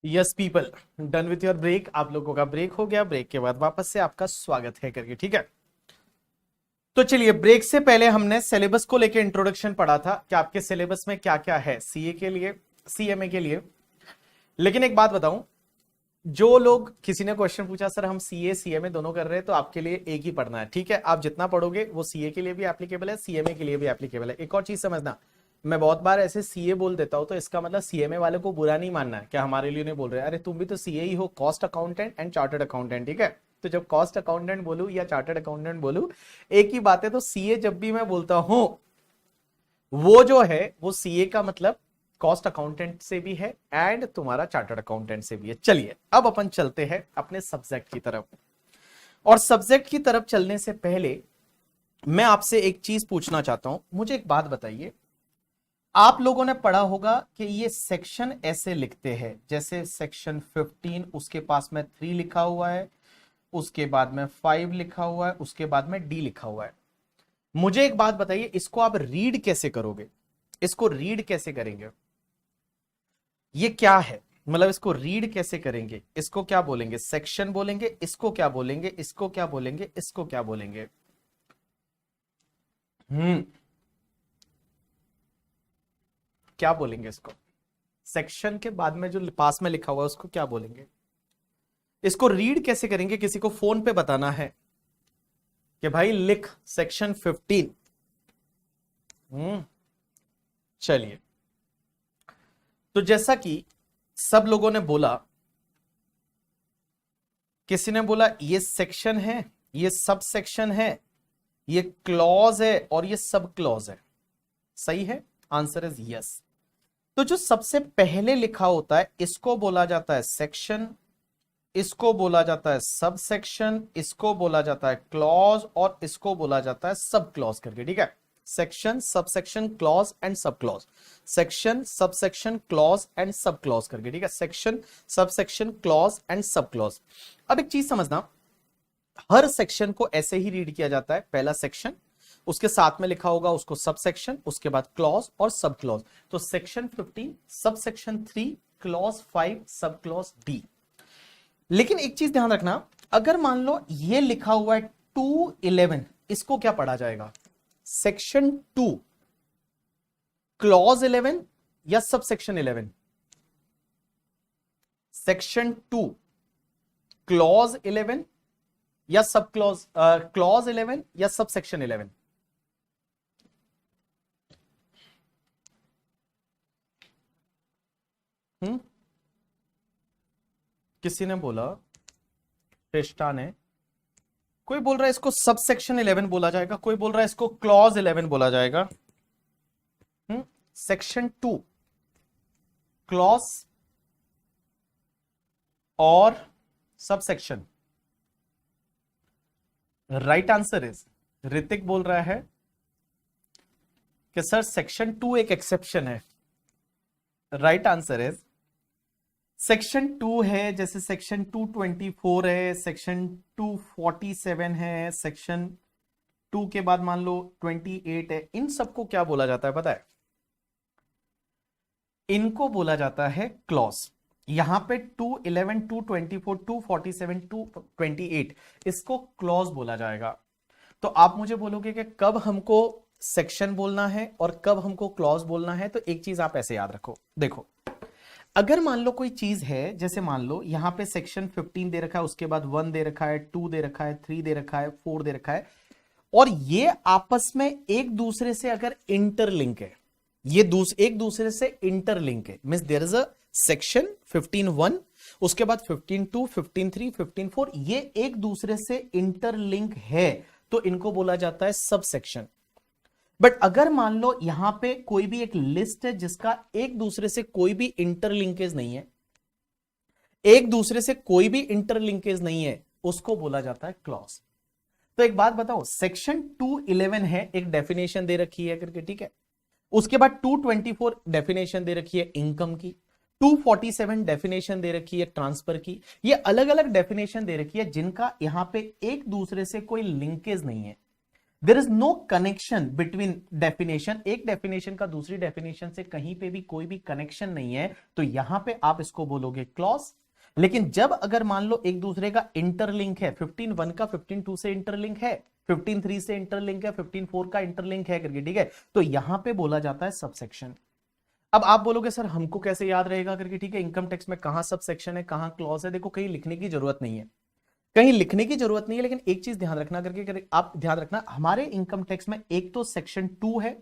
Yes people, done with your break. आप लोगों का ब्रेक हो गया। ब्रेक के बाद वापस से आपका स्वागत है करके, ठीक है। तो चलिए, ब्रेक से पहले हमने सिलेबस को लेकर इंट्रोडक्शन पढ़ा था कि आपके सिलेबस में क्या क्या है सीए के लिए, सीएमए के लिए। लेकिन एक बात बताऊं, जो लोग, किसी ने क्वेश्चन पूछा सर हम सीए सीएमए दोनों कर रहे हैं, तो आपके लिए एक ही पढ़ना है, ठीक है। आप जितना पढ़ोगे वो सीए के लिए भी एप्लीकेबल है, सीएमए के लिए भी एप्लीकेबल है। एक और चीज समझना, मैं बहुत बार ऐसे सीए बोल देता हूं तो इसका मतलब सीएमए वाले को बुरा नहीं मानना है, क्या हमारे लिए नहीं बोल रहे, अरे तुम भी तो सीए ही हो, cost accountant and chartered accountant, ठीक है। तो जब कॉस्ट अकाउंटेंट बोलूं या चार्टर्ड अकाउंटेंट बोलूं, एक ही बात है। तो सीए जब भी मैं बोलता हूं, वो जो है वो सीए का मतलब कॉस्ट अकाउंटेंट से भी है एंड तुम्हारा चार्टर्ड अकाउंटेंट से भी है। चलिए, अब अपन चलते हैं अपने सब्जेक्ट की तरफ। और सब्जेक्ट की तरफ चलने से पहले मैं आपसे एक चीज पूछना चाहता हूं। मुझे एक बात बताइए, आप लोगों ने पढ़ा होगा कि ये सेक्शन ऐसे लिखते हैं, जैसे सेक्शन 15, उसके पास में 3 लिखा हुआ है, उसके बाद में 5 लिखा हुआ है, उसके बाद में डी लिखा हुआ है। मुझे एक बात बताइए, इसको आप रीड कैसे करोगे? इसको रीड कैसे करेंगे? ये क्या है? मतलब इसको रीड कैसे करेंगे? इसको क्या बोलेंगे? सेक्शन बोलेंगे? इसको क्या बोलेंगे? इसको क्या बोलेंगे? इसको क्या बोलेंगे? क्या बोलेंगे इसको? सेक्शन के बाद में जो पास में लिखा हुआ है उसको क्या बोलेंगे? इसको रीड कैसे करेंगे? किसी को फोन पे बताना है कि भाई लिख सेक्शन 15। चलिए, तो जैसा कि सब लोगों ने बोला, किसी ने बोला ये सेक्शन है, ये सब सेक्शन है, ये क्लॉज है और ये सब क्लॉज है। सही है? Answer is yes. तो जो सबसे पहले लिखा होता है इसको बोला जाता है सेक्शन, इसको बोला जाता है सब सेक्शन, इसको बोला जाता है क्लॉज और इसको बोला जाता है सब क्लॉज करके, ठीक है। Section, sub section, clause and sub clause, section, sub section, clause and sub clause करके, ठीक है। Section, sub section, clause and sub clause. अब एक चीज समझना, हर सेक्शन को ऐसे ही रीड किया जाता है, पहला सेक्शन, उसके साथ में लिखा होगा उसको सब सेक्शन, उसके बाद क्लॉज और सब क्लॉज। तो section 15, sub section 3, clause 5, sub clause D. लेकिन एक चीज ध्यान रखना, अगर मान लो ये लिखा हुआ है 211, इसको क्या पढ़ा जाएगा? सेक्शन 2, क्लॉज 11 या सब सेक्शन 11? सेक्शन 2, क्लॉज 11 या सब क्लॉज, क्लॉज 11 या सब सेक्शन 11? किसी ने बोला, श्रेष्ठा ने, कोई बोल रहा है इसको सब सेक्शन 11 बोला जाएगा, कोई बोल रहा है इसको क्लॉज 11 बोला जाएगा। सेक्शन 2, क्लॉज और sub section. Right answer is, Hrithik बोल रहा है कि सर सेक्शन 2 एक एक्सेप्शन है। राइट आंसर इज, सेक्शन 2 है, जैसे सेक्शन 224 है, सेक्शन 247 है, सेक्शन 2 के बाद मान लो 28 है, इन सबको क्या बोला जाता है पता है? इनको बोला जाता है क्लॉज। यहां पे 211, 224, 247, 228, इसको क्लॉज बोला जाएगा। तो आप मुझे बोलोगे कि कब हमको सेक्शन बोलना है और कब हमको क्लॉज बोलना है, तो एक चीज आप ऐसे याद रखो। देखो, अगर मान लो कोई चीज है, जैसे मान लो यहां पे सेक्शन 15 दे रखा है, उसके बाद 1 दे रखा है, 2 दे रखा है, 3 दे रखा है, 4 दे रखा है, और ये आपस में एक दूसरे से अगर इंटरलिंक है, ये एक दूसरे से इंटरलिंक है, means there is a section 15(1), उसके बाद 15(2), 15(3), 15(4), ये एक दूसरे से इंटरलिंक है, तो इनको बोला जाता है सब सेक्शन। बट अगर मान लो यहां पे कोई भी एक लिस्ट है जिसका एक दूसरे से कोई भी इंटरलिंकेज नहीं है, एक दूसरे से कोई भी इंटरलिंकेज नहीं है, उसको बोला जाता है क्लॉज। तो एक बात बताओ, सेक्शन 211 है, एक डेफिनेशन दे रखी है करके, ठीक है। उसके बाद 224 डेफिनेशन दे रखी है इनकम की, 247 डेफिनेशन दे रखी है ट्रांसफर की। ये अलग अलग डेफिनेशन दे रखी है जिनका यहां पे एक दूसरे से कोई लिंकेज नहीं है। There is no connection between definition, एक डेफिनेशन का दूसरी डेफिनेशन से कहीं पे भी कोई भी कनेक्शन नहीं है, तो यहां पे आप इसको बोलोगे क्लॉज। लेकिन जब अगर मान लो एक दूसरे का इंटरलिंक है, 15.1 का 15.2 से इंटरलिंक है, 15.3 से इंटरलिंक है, 15.4 का इंटरलिंक है करके, ठीक है, तो यहां पे बोला जाता है सबसेक्शन। अब आप बोलोगे सर हमको कैसे याद रहेगा करके, ठीक है, इनकम टैक्स में कहां सबसेक्शन है कहां क्लॉज है। देखो कहीं लिखने की जरूरत नहीं है, कहीं लिखने की जरूरत नहीं है, लेकिन एक चीज ध्यान रखना करके, आप ध्यान रखना हमारे इनकम टैक्स में एक तो सेक्शन 2 है,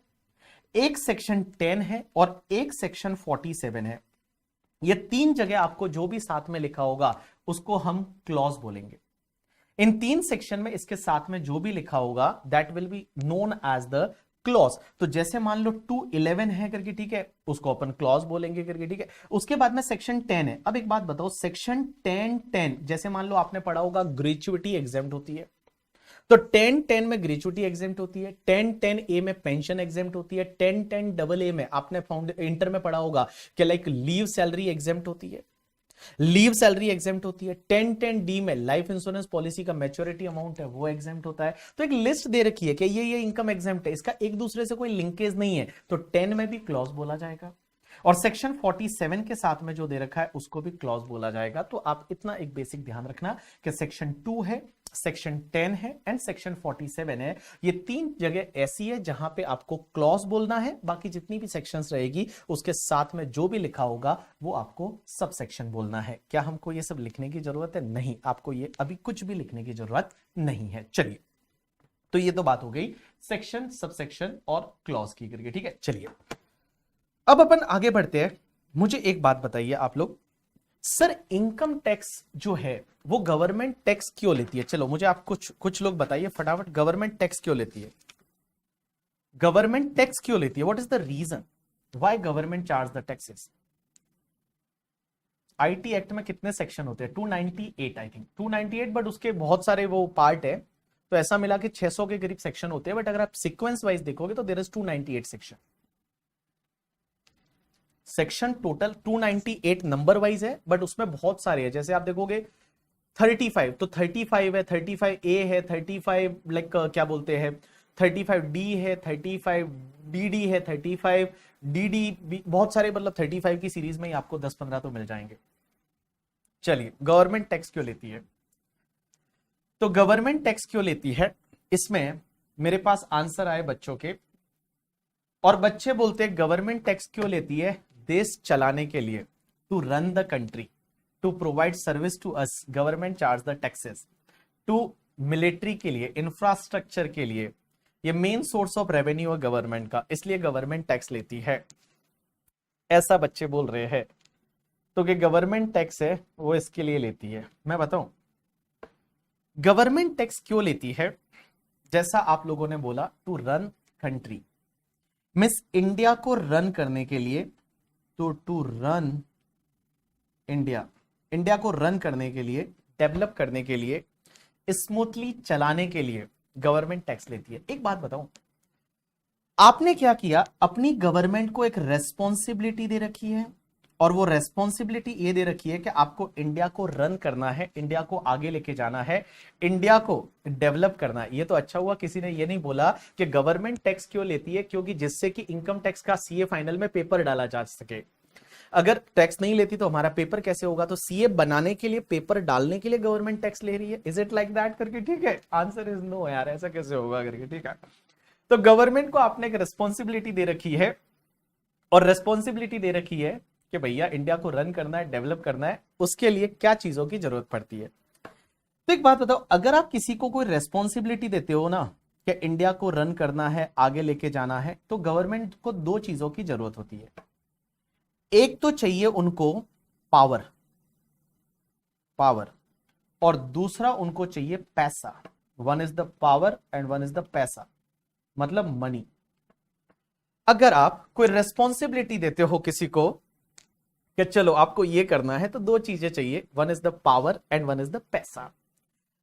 एक सेक्शन 10 है और एक सेक्शन 47 है। ये तीन जगह आपको जो भी साथ में लिखा होगा उसको हम क्लॉज बोलेंगे। इन तीन सेक्शन में इसके साथ में जो भी लिखा होगा that will be known as the clause. तो जैसे मान लो 211 है करके, ठीक है, उसको अपन क्लॉज बोलेंगे करके, ठीक है। उसके बाद में सेक्शन 10 है। अब एक बात बताओ, सेक्शन 10 जैसे मान लो आपने पढ़ा होगा ग्रेच्युटी एग्जेम्प्ट होती है, तो 10 में ग्रेच्युटी एग्जेम्प्ट होती है, 10 ए में पेंशन एग्जेम्प्ट होती है, 10 डबल ए में आपने इंटर में पढ़ा होगा कि लाइक लीव सैलरी एग्जेम्प्ट होती है, लीव सैलरी एग्जेम्प्ट होती है, 10 डी में लाइफ इंश्योरेंस पॉलिसी का मैच्योरिटी अमाउंट है वो एग्जेम्प्ट होता है। तो एक लिस्ट दे रखी है कि ये इनकम एग्जेम्प्ट है, इसका एक दूसरे से कोई लिंकेज नहीं है, तो 10 में भी क्लॉज बोला जाएगा, और सेक्शन 47 के साथ में जो दे रखा है उसको भी क्लॉज बोला जाएगा। तो आप इतना एक बेसिक ध्यान रखना कि सेक्शन 2 है, सेक्शन 10 है एंड सेक्शन 47 है। ये तीन जगह ऐसी है जहां पे आपको क्लॉज बोलना है, बाकी जितनी भी सेक्शंस रहेगी उसके साथ में जो भी लिखा होगा वो आपको सब सेक्शन बोलना है। क्या हमको ये सब लिखने की जरूरत है? नहीं, आपको ये अभी कुछ भी लिखने की जरूरत नहीं है। चलिए, तो ये तो बात हो गई सेक्शन, सब सेक्शन और क्लॉज की करके, ठीक है। चलिए अब अपन आगे बढ़ते हैं। मुझे एक बात बताइए आप लोग, सर इनकम टैक्स जो है वो गवर्नमेंट टैक्स क्यों लेती है? चलो मुझे आप कुछ लोग बताइए फटाफट, गवर्नमेंट टैक्स क्यों लेती है? गवर्नमेंट टैक्स क्यों लेती है? What is the reason why government charge the taxes? IT act में कितने सेक्शन होते हैं? 298 आई थिंक, 298, बट उसके बहुत सारे वो पार्ट है, तो ऐसा मिला कि 600 के करीब सेक्शन होते हैं, बट अगर आप सीक्वेंस वाइज देखोगे तो there is 298 section. Section total 298 number wise है, बट उसमें बहुत सारे हैं। जैसे आप देखोगे 35, तो 35 है, 35A है, 35 लाइक क्या बोलते हैं 35D है, 35DD है, 35DD, बहुत सारे, मतलब 35 की सीरीज में ही आपको 10-15 तो मिल जाएंगे। चलिए, गवर्नमेंट टैक्स क्यों लेती है? तो गवर्नमेंट टैक्स क्यों लेती है, इसमें मेरे पास आंसर आए बच्चों के, और बच्चे बोलते हैं गवर्नमेंट टैक्स क्यों लेती है? देश चलाने के लिए, to run the country, to provide service to us, government charge the taxes. To military के लिए, इंफ्रास्ट्रक्चर के लिए, ये मेन सोर्स ऑफ रेवेन्यू है गवर्नमेंट का, इसलिए गवर्नमेंट टैक्स लेती है, ऐसा बच्चे बोल रहे हैं। तो कि गवर्नमेंट टैक्स है वो इसके लिए लेती है। मैं बताऊं गवर्नमेंट टैक्स क्यों लेती है? जैसा आप लोगों ने बोला, to run country, miss India को रन करने के लिए, तो टू रन इंडिया, इंडिया को रन करने के लिए, डेवलप करने के लिए, स्मूथली चलाने के लिए गवर्नमेंट टैक्स लेती है। एक बात बताऊं, आपने क्या किया, अपनी गवर्नमेंट को एक रेस्पॉन्सिबिलिटी दे रखी है, और वो रेस्पॉन्सिबिलिटी ये दे रखी है कि आपको इंडिया को रन करना है, इंडिया को आगे लेके जाना है, इंडिया को डेवलप करना है। ये तो अच्छा हुआ किसी ने ये नहीं बोला कि गवर्नमेंट टैक्स क्यों लेती है, क्योंकि जिससे कि इनकम टैक्स का सीए फाइनल में पेपर डाला जा सके। अगर टैक्स नहीं लेती तो हमारा पेपर कैसे होगा? तो सीए बनाने के लिए, पेपर डालने के लिए गवर्नमेंट टैक्स ले रही है। इज इट लाइक दैट करके, ठीक है, आंसर इज नो यार, ऐसा कैसे होगा करके, ठीक है। तो गवर्नमेंट को आपने एक रेस्पॉन्सिबिलिटी दे रखी है, और रेस्पॉन्सिबिलिटी दे रखी है कि भैया इंडिया को रन करना है, डेवलप करना है, उसके लिए क्या चीजों की जरूरत पड़ती है। तो एक बात बताओ, अगर आप किसी को कोई रेस्पॉन्सिबिलिटी देते हो ना कि इंडिया को रन करना है, आगे लेके जाना है, तो गवर्नमेंट को दो चीजों की जरूरत होती है। एक तो चाहिए उनको पावर, और दूसरा उनको चाहिए पैसा। One is the power and one is the पैसा, मतलब मनी। अगर आप कोई रेस्पॉन्सिबिलिटी देते हो किसी को कि चलो आपको ये करना है, तो दो चीजें चाहिए, one is the power and one is the पैसा।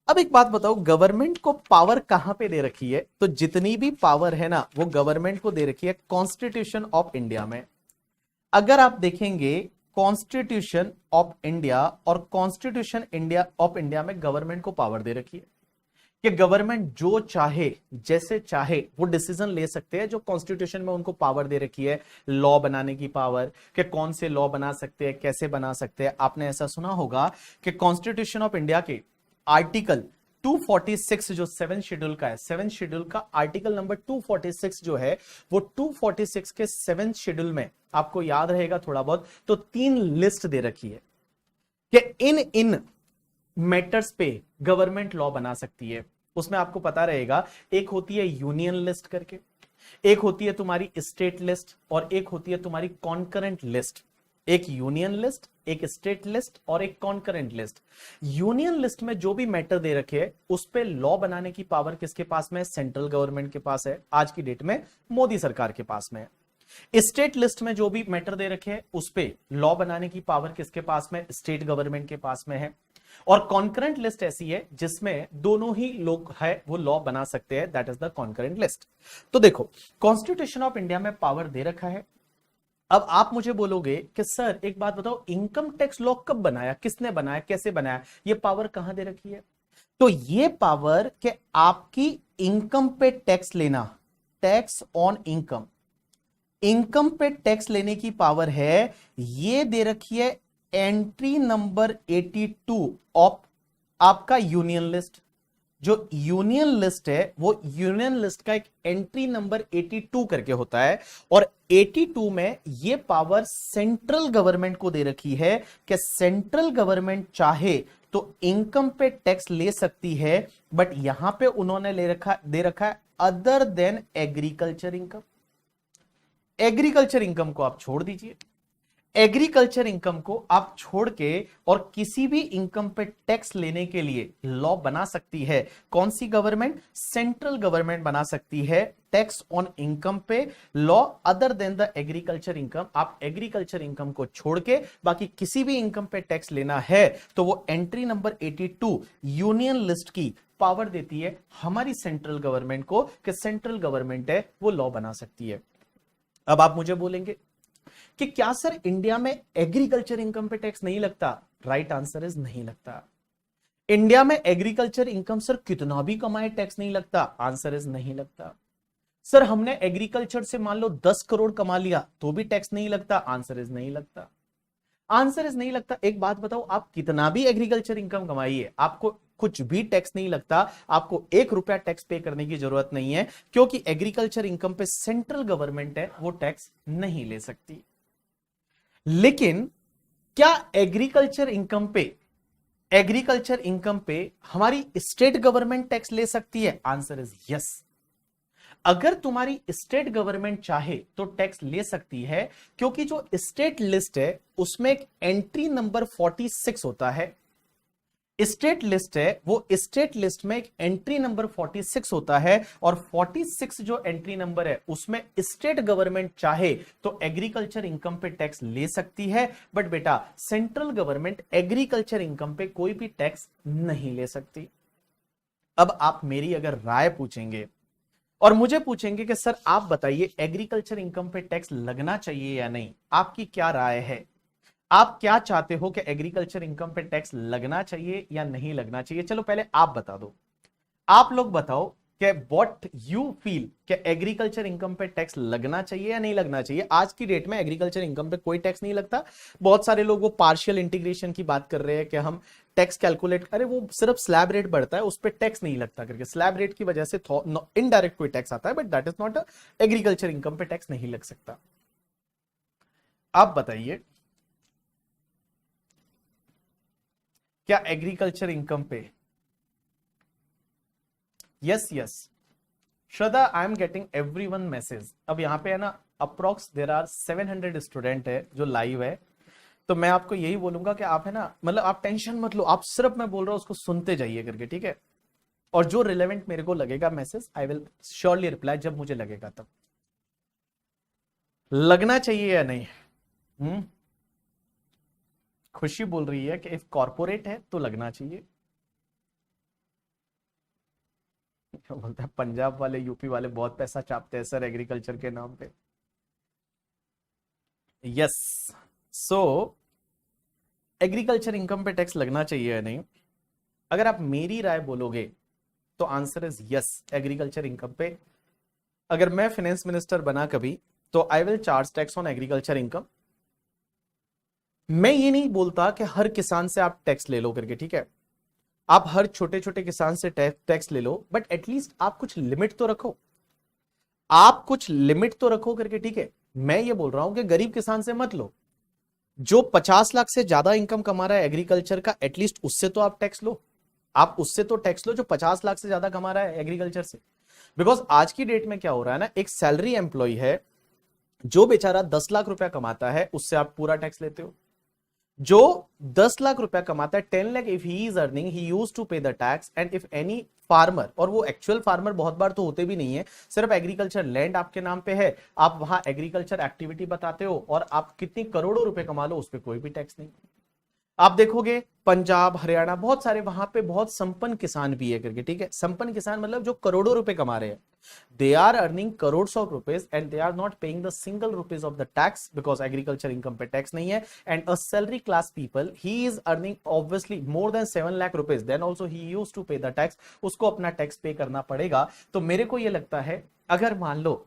अब एक बात बताओ, गवर्नमेंट को पावर कहां पे दे रखी है? तो जितनी भी पावर है ना वो गवर्नमेंट को दे रखी है कॉन्स्टिट्यूशन ऑफ इंडिया में। अगर आप देखेंगे कॉन्स्टिट्यूशन ऑफ इंडिया, और कॉन्स्टिट्यूशन इंडिया ऑफ इंडिया में गवर्नमेंट को पावर दे रखी है कि गवर्नमेंट जो चाहे जैसे चाहे वो डिसीजन ले सकते हैं, जो कॉन्स्टिट्यूशन में उनको पावर दे रखी है लॉ बनाने की पावर, कि कौन से लॉ बना सकते हैं, कैसे बना सकते हैं। आपने ऐसा सुना होगा कि कॉन्स्टिट्यूशन ऑफ इंडिया के आर्टिकल 246 जो 7 शेड्यूल का है, 7 शेड्यूल का आर्टिकल नंबर 246 जो है, वो 246 के 7 शेड्यूल में आपको याद रहेगा थोड़ा बहुत, तो 3 लिस्ट दे रखी है कि इन इन मैटर्स पे गवर्नमेंट लॉ बना सकती है। उसमें आपको पता रहेगा, एक होती है यूनियन लिस्ट करके, एक होती है तुम्हारी स्टेट लिस्ट, और एक होती है तुम्हारी कॉन्करेंट लिस्ट। एक यूनियन लिस्ट, एक स्टेट लिस्ट और एक कॉन्करेंट लिस्ट। यूनियन लिस्ट में जो भी मैटर दे रखे हैं उस पे लॉ बनाने की पावर किसके पास में है? सेंट्रल गवर्नमेंट के पास है, आज की डेट में मोदी सरकार के पास में है। स्टेट लिस्ट में जो भी मैटर दे रखे हैं उस पे लॉ बनाने की पावर किसके पास में? स्टेट गवर्नमेंट के पास में है। और कॉन्करेंट लिस्ट ऐसी है जिसमें दोनों ही लोग है वो लॉ बना सकते हैं, that is the concurrent list. तो देखो, कॉन्स्टिट्यूशन ऑफ इंडिया में पावर दे रखा है। अब आप मुझे बोलोगे कि सर एक बात बताओ, इनकम टैक्स लॉ कब बनाया, किसने बनाया, कैसे बनाया, ये पावर कहां दे रखी है? तो ये पावर कि आपकी इनकम पे टैक्स लेना, टैक्स ऑन इनकम, इनकम पे टैक्स लेने की पावर है, ये दे रखी है एंट्री नंबर 82 ऑफ आपका यूनियन लिस्ट। जो यूनियन लिस्ट है वो यूनियन लिस्ट का एक एंट्री नंबर 82 करके होता है, और 82 में ये पावर सेंट्रल गवर्नमेंट को दे रखी है कि सेंट्रल गवर्नमेंट चाहे तो इनकम पे टैक्स ले सकती है, बट यहां पे उन्होंने दे रखा है other than agriculture income. Agriculture income को आप छोड़ दीजिए, एग्रीकल्चर इनकम को आप छोड़ के और किसी भी इनकम पे टैक्स लेने के लिए लॉ बना सकती है कौन सी गवर्नमेंट? सेंट्रल गवर्नमेंट बना सकती है टैक्स ऑन इनकम पे law other than the agriculture income. आप एग्रीकल्चर इनकम को छोड़ के बाकी किसी भी इनकम पे टैक्स लेना है तो वो एंट्री नंबर 82 यूनियन लिस्ट की पावर देती है हमारी सेंट्रल गवर्नमेंट को कि सेंट्रल गवर्नमेंट है वो लॉ बना सकती है। अब आप मुझे बोलेंगे कि क्या सर इंडिया में एग्रीकल्चर इनकम पे टैक्स नहीं लगता? राइट आंसर इज नहीं लगता। इंडिया में एग्रीकल्चर इनकम सर कितना भी कमाए टैक्स नहीं लगता? आंसर इज नहीं लगता। सर हमने एग्रीकल्चर से मान लो 10 करोड़ कमा लिया तो भी टैक्स नहीं लगता? आंसर इज नहीं लगता। आंसर इज नहीं लगता। एक बात बताओ, आप कितना भी एग्रीकल्चर इनकम कमाइए आपको कुछ भी टैक्स नहीं लगता, आपको 1 रुपया टैक्स पे करने की जरूरत नहीं है, क्योंकि एग्रीकल्चर इनकम पे सेंट्रल गवर्नमेंट है वो टैक्स नहीं ले सकती। लेकिन क्या एग्रीकल्चर इनकम पे हमारी स्टेट गवर्नमेंट टैक्स ले सकती है? Answer is yes. अगर तुम्हारी स्टेट गवर्नमेंट चाहे तो टैक्स ले सकती है, क्योंकि जो स्टेट लिस्ट है उसमें एक एंट्री नंबर 46 होता है। स्टेट लिस्ट है वो स्टेट लिस्ट में एक एंट्री नंबर 46 होता है, और 46 जो एंट्री नंबर है उसमें स्टेट गवर्नमेंट चाहे तो एग्रीकल्चर इनकम पे टैक्स ले सकती है, बट बेटा सेंट्रल गवर्नमेंट एग्रीकल्चर इनकम पे कोई भी टैक्स नहीं ले सकती। अब आप मेरी अगर राय पूछेंगे और मुझे पूछेंगे कि सर आप बताइए एग्रीकल्चर इनकम पे टैक्स लगना चाहिए या नहीं, आपकी क्या राय है? आप क्या चाहते हो कि एग्रीकल्चर इनकम पे टैक्स लगना चाहिए या नहीं लगना चाहिए? चलो पहले आप बता दो, आप लोग बताओ कि व्हाट यू फील कि एग्रीकल्चर इनकम पे टैक्स लगना चाहिए या नहीं लगना चाहिए। आज की डेट में एग्रीकल्चर इनकम पे कोई टैक्स नहीं लगता। बहुत सारे लोग वो पार्शियल इंटीग्रेशन की बात कर रहे हैं कि हम टैक्स कैलकुलेट, अरे वो सिर्फ स्लैब रेट बढ़ता है उस पर टैक्स नहीं लगता करके, स्लैब रेट की वजह से इनडायरेक्ट कोई टैक्स आता है, but that is not agriculture income पे टैक्स नहीं लग सकता। आप बताइए क्या एग्रीकल्चर इनकम पे? Yes yes Shraddha, I am getting everyone message. अब यहाँ पे है ना अप्रोक्स देर आर 700 स्टूडेंट है जो लाइव है, तो मैं आपको यही बोलूंगा कि आप है ना, मतलब आप टेंशन मत लो, आप सिर्फ मैं बोल रहा हूं उसको सुनते जाइए करके, ठीक है? और जो रिलेवेंट मेरे को लगेगा message I will surely reply जब मुझे लगेगा तब। लगना चाहिए या नहीं? खुशी बोल रही है कि इफ कॉर्पोरेट है तो लगना चाहिए। क्या बोलता है, पंजाब वाले यूपी वाले बहुत पैसा चापते हैं सर एग्रीकल्चर के नाम पे। यस, सो एग्रीकल्चर इनकम पे टैक्स लगना चाहिए या नहीं, अगर आप मेरी राय बोलोगे तो answer is yes, agriculture income पे अगर मैं फाइनेंस मिनिस्टर बना कभी तो I will charge tax on agriculture income. मैं ये नहीं बोलता कि हर किसान से आप टैक्स ले लो करके, ठीक है, आप हर छोटे छोटे किसान से टैक्स ले लो, बट एटलीस्ट आप कुछ लिमिट तो रखो, आप कुछ लिमिट तो रखो करके, ठीक है। मैं ये बोल रहा हूं कि गरीब किसान से मत लो, जो 50 लाख से ज्यादा इनकम कमा रहा है एग्रीकल्चर का, एटलीस्ट उससे तो आप टैक्स लो, आप उससे तो टैक्स लो जो 50 लाख से ज्यादा कमा रहा है एग्रीकल्चर से। बिकॉज आज की डेट में क्या हो रहा है ना, एक सैलरी एम्प्लॉय है जो बेचारा 10 लाख रुपया कमाता है, उससे आप पूरा टैक्स लेते हो। जो 10 लाख रुपया कमाता है, 10 lakh if he is earning, he used to pay the tax. And if any farmer, और वो एक्चुअल फार्मर बहुत बार तो होते भी नहीं है, सिर्फ एग्रीकल्चर लैंड आपके नाम पे है, आप वहां एग्रीकल्चर एक्टिविटी बताते हो और आप कितनी करोड़ों रुपए कमा लो, उस पर कोई भी टैक्स नहीं। आप देखोगे पंजाब हरियाणा बहुत सारे वहां पे बहुत संपन्न किसान भी है करके, ठीक है, संपन्न किसान मतलब जो करोड़ों रुपए कमा रहे हैं, they are earning crore of rupees and they are not paying the single rupees of the tax, because agriculture income पे टैक्स नहीं है। And a salary class people, he is earning obviously more than 7 lakh rupees, then also he used to pay the tax, उसको अपना tax पे करना पड़ेगा। तो मेरे को ये लगता है, अगर मान लो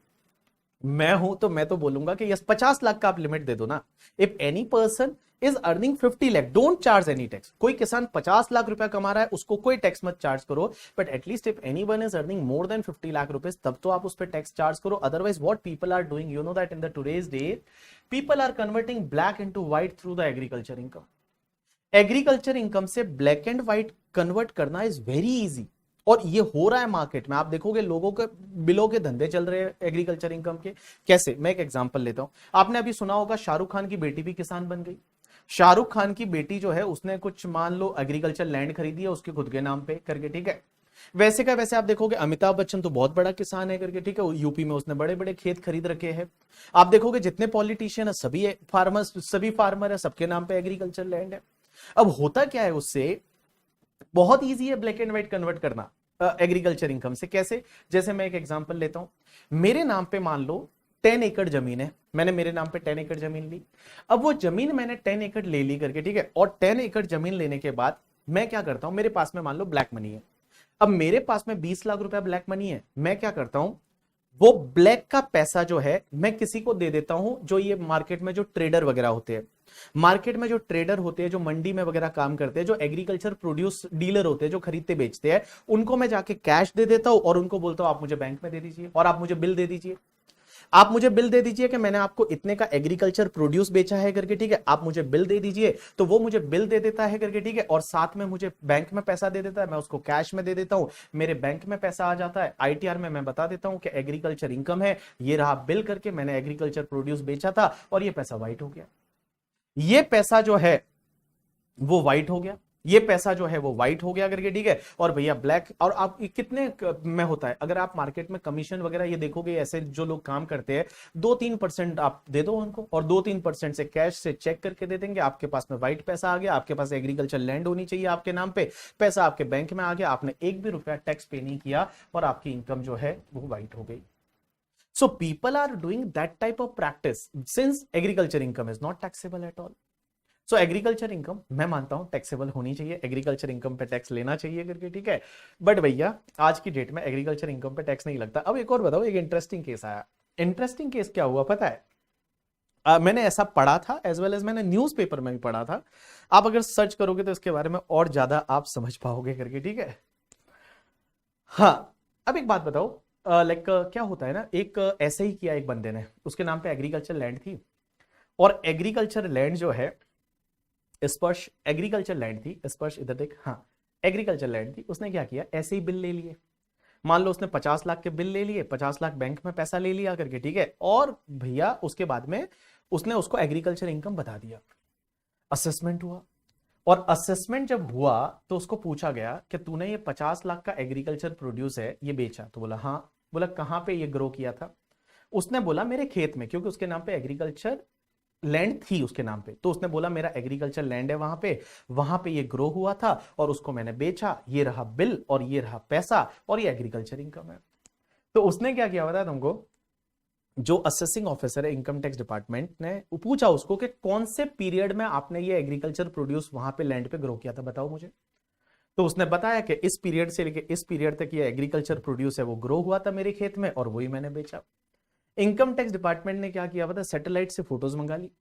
मैं हूं तो मैं तो बोलूंगा कि यस 50 लाख का आप लिमिट दे दो ना। If any person is earning 50 lakh, don't charge any tax. कोई किसान 50 लाख रुपया कमा रहा है, उसको कोई टैक्स मत चार्ज करो, but at least if anyone is earning more than 50 lakh rupees, तब तो आप उस पर टैक्स चार्ज करो। Otherwise what people are doing, you know that in the today's day people are converting black into white through the agriculture income. Agriculture income से black and white convert करना is very easy, और ये हो रहा है market में। आप देखोगे लोगों के बिलों के धंधे चल रहे हैं एग्रीकल्चर इनकम के। कैसे, मैं एक एग्जांपल लेता हूं। आपने अभी सुना होगा शाहरुख खान की बेटी भी किसान बन गई। शाहरुख खान की बेटी जो है उसने कुछ मान लो एग्रीकल्चर लैंड खरीदी है उसके खुद के नाम पे करके, ठीक है। वैसे का वैसे आप देखोगे अमिताभ बच्चन तो बहुत बड़ा किसान है करके, ठीक है, यूपी में उसने बड़े बड़े खेत खरीद रखे हैं। आप देखोगे जितने पॉलिटिशियन है सभी फार्मर है, सबके नाम पे एग्रीकल्चर लैंड है। अब होता क्या है, उससे बहुत ईजी है ब्लैक एंड व्हाइट कन्वर्ट करना एग्रीकल्चर इनकम से। कैसे, जैसे मैं एक एग्जांपल लेता हूं, मेरे नाम पे मान लो 10 एकड़ जमीन है, मैंने मेरे नाम पे 10 एकड़ जमीन ली। अब वो जमीन मैंने 10 एकड़ ले ली करके, ठीक है, और 10 एकड़ जमीन लेने के बाद मैं क्या करता हूं, मेरे पास में मान लो ब्लैक मनी है। अब मेरे पास में 20 लाख रुपया ब्लैक मनी है, मैं क्या करता हूं, वो ब्लैक का पैसा जो है मैं किसी को दे देता हूं, जो ये मार्केट में जो ट्रेडर वगैरह होते हैं, मार्केट में जो ट्रेडर होते हैं, जो मंडी में वगैरह काम करते हैं, जो एग्रीकल्चर प्रोड्यूस डीलर होते हैं, जो खरीदते बेचते हैं, उनको मैं जाके कैश दे देता हूं और उनको बोलता हूं आप मुझे बैंक में दे दीजिए और आप मुझे बिल दे दीजिए। आप मुझे बिल दे दीजिए कि मैंने आपको इतने का एग्रीकल्चर प्रोड्यूस बेचा है करके, ठीक है, आप मुझे बिल दे दीजिए। तो वो मुझे बिल दे देता है करके, ठीक है, और साथ में मुझे बैंक में पैसा दे देता है, मैं उसको कैश में दे देता हूं, मेरे बैंक में पैसा आ जाता है। आईटीआर में मैं बता देता हूं कि एग्रीकल्चर इनकम है, ये रहा बिल करके, मैंने एग्रीकल्चर प्रोड्यूस बेचा था और ये पैसा व्हाइट हो गया। ये पैसा जो है वो व्हाइट हो गया, ये पैसा जो है वो व्हाइट हो गया करके, ठीक है। और भैया ब्लैक, और आप कितने में होता है, अगर आप मार्केट में कमीशन वगैरह ये देखोगे, ऐसे जो लोग काम करते हैं 2-3% आप दे दो उनको, और 2-3% से कैश से चेक करके दे देंगे, आपके पास में व्हाइट पैसा आ गया, आपके पास एग्रीकल्चर लैंड होनी चाहिए आपके नाम पे, पैसा आपके बैंक में आ गया, आपने एक भी रुपया टैक्स पे नहीं किया और आपकी इनकम जो है वो व्हाइट हो गई। So people are doing that type of practice since agriculture income is not taxable at all. So agriculture income मैं मानता हूं टैक्सेबल होनी चाहिए, एग्रीकल्चर इनकम पे टैक्स लेना चाहिए करके, ठीक है। बट भैया आज की डेट में एग्रीकल्चर इनकम पे टैक्स नहीं लगता। अब एक और बताओ, एक इंटरेस्टिंग केस आया। इंटरेस्टिंग केस क्या हुआ पता है, मैंने ऐसा पढ़ा था एज वेल एज मैंने न्यूज़पेपर में भी पढ़ा था। आप अगर सर्च करोगे तो इसके बारे में और ज्यादा आप समझ पाओगे करके, ठीक है। हाँ, अब एक बात बताओ, लाइक क्या होता है ना, एक ऐसे ही किया एक बंदे ने, उसके नाम पे एग्रीकल्चर लैंड थी, और एग्रीकल्चर लैंड जो है स्पर्श एग्रीकल्चर लैंड थी, स्पर्श इधर देख, हाँ एग्रीकल्चर लैंड थी। उसने क्या किया, ऐसे ही बिल ले लिए, मान लो उसने 50 लाख के बिल ले लिए, 50 लाख बैंक में पैसा ले लिया करके, ठीक है, और भैया उसके बाद में उसने उसको एग्रीकल्चर इनकम बता दिया। असेसमेंट हुआ, और असेसमेंट जब हुआ तो उसको पूछा गया कि तूने ये 50 लाख का एग्रीकल्चर प्रोड्यूस है ये बेचा, तो बोला हाँ। बोला कहां पे ये ग्रो किया था, उसने बोला मेरे खेत में, क्योंकि उसके नाम पे एग्रीकल्चर लैंड थी उसके नाम पे, तो उसने बोला मेरा एग्रीकल्चर लैंड है वहां पे ये ग्रो हुआ था और उसको मैंने बेचा, ये रहा बिल और ये रहा पैसा और ये एग्रीकल्चर इनकम है। तो उसने क्या किया बताया तुमको, जो असेसिंग ऑफिसर है इनकम टैक्स डिपार्टमेंट ने पूछा उसको कि कौन से पीरियड में आपने ये एग्रीकल्चर प्रोड्यूस वहां पे लैंड पे ग्रो किया था बताओ मुझे। तो उसने बताया कि इस पीरियड से लेके इस पीरियड तक ये एग्रीकल्चर प्रोड्यूस है वो ग्रो हुआ था मेरे खेत में और वही मैंने बेचा। इनकम टैक्स डिपार्टमेंट ने क्या किया पता, सैटेलाइट से फोटोज मंगा ली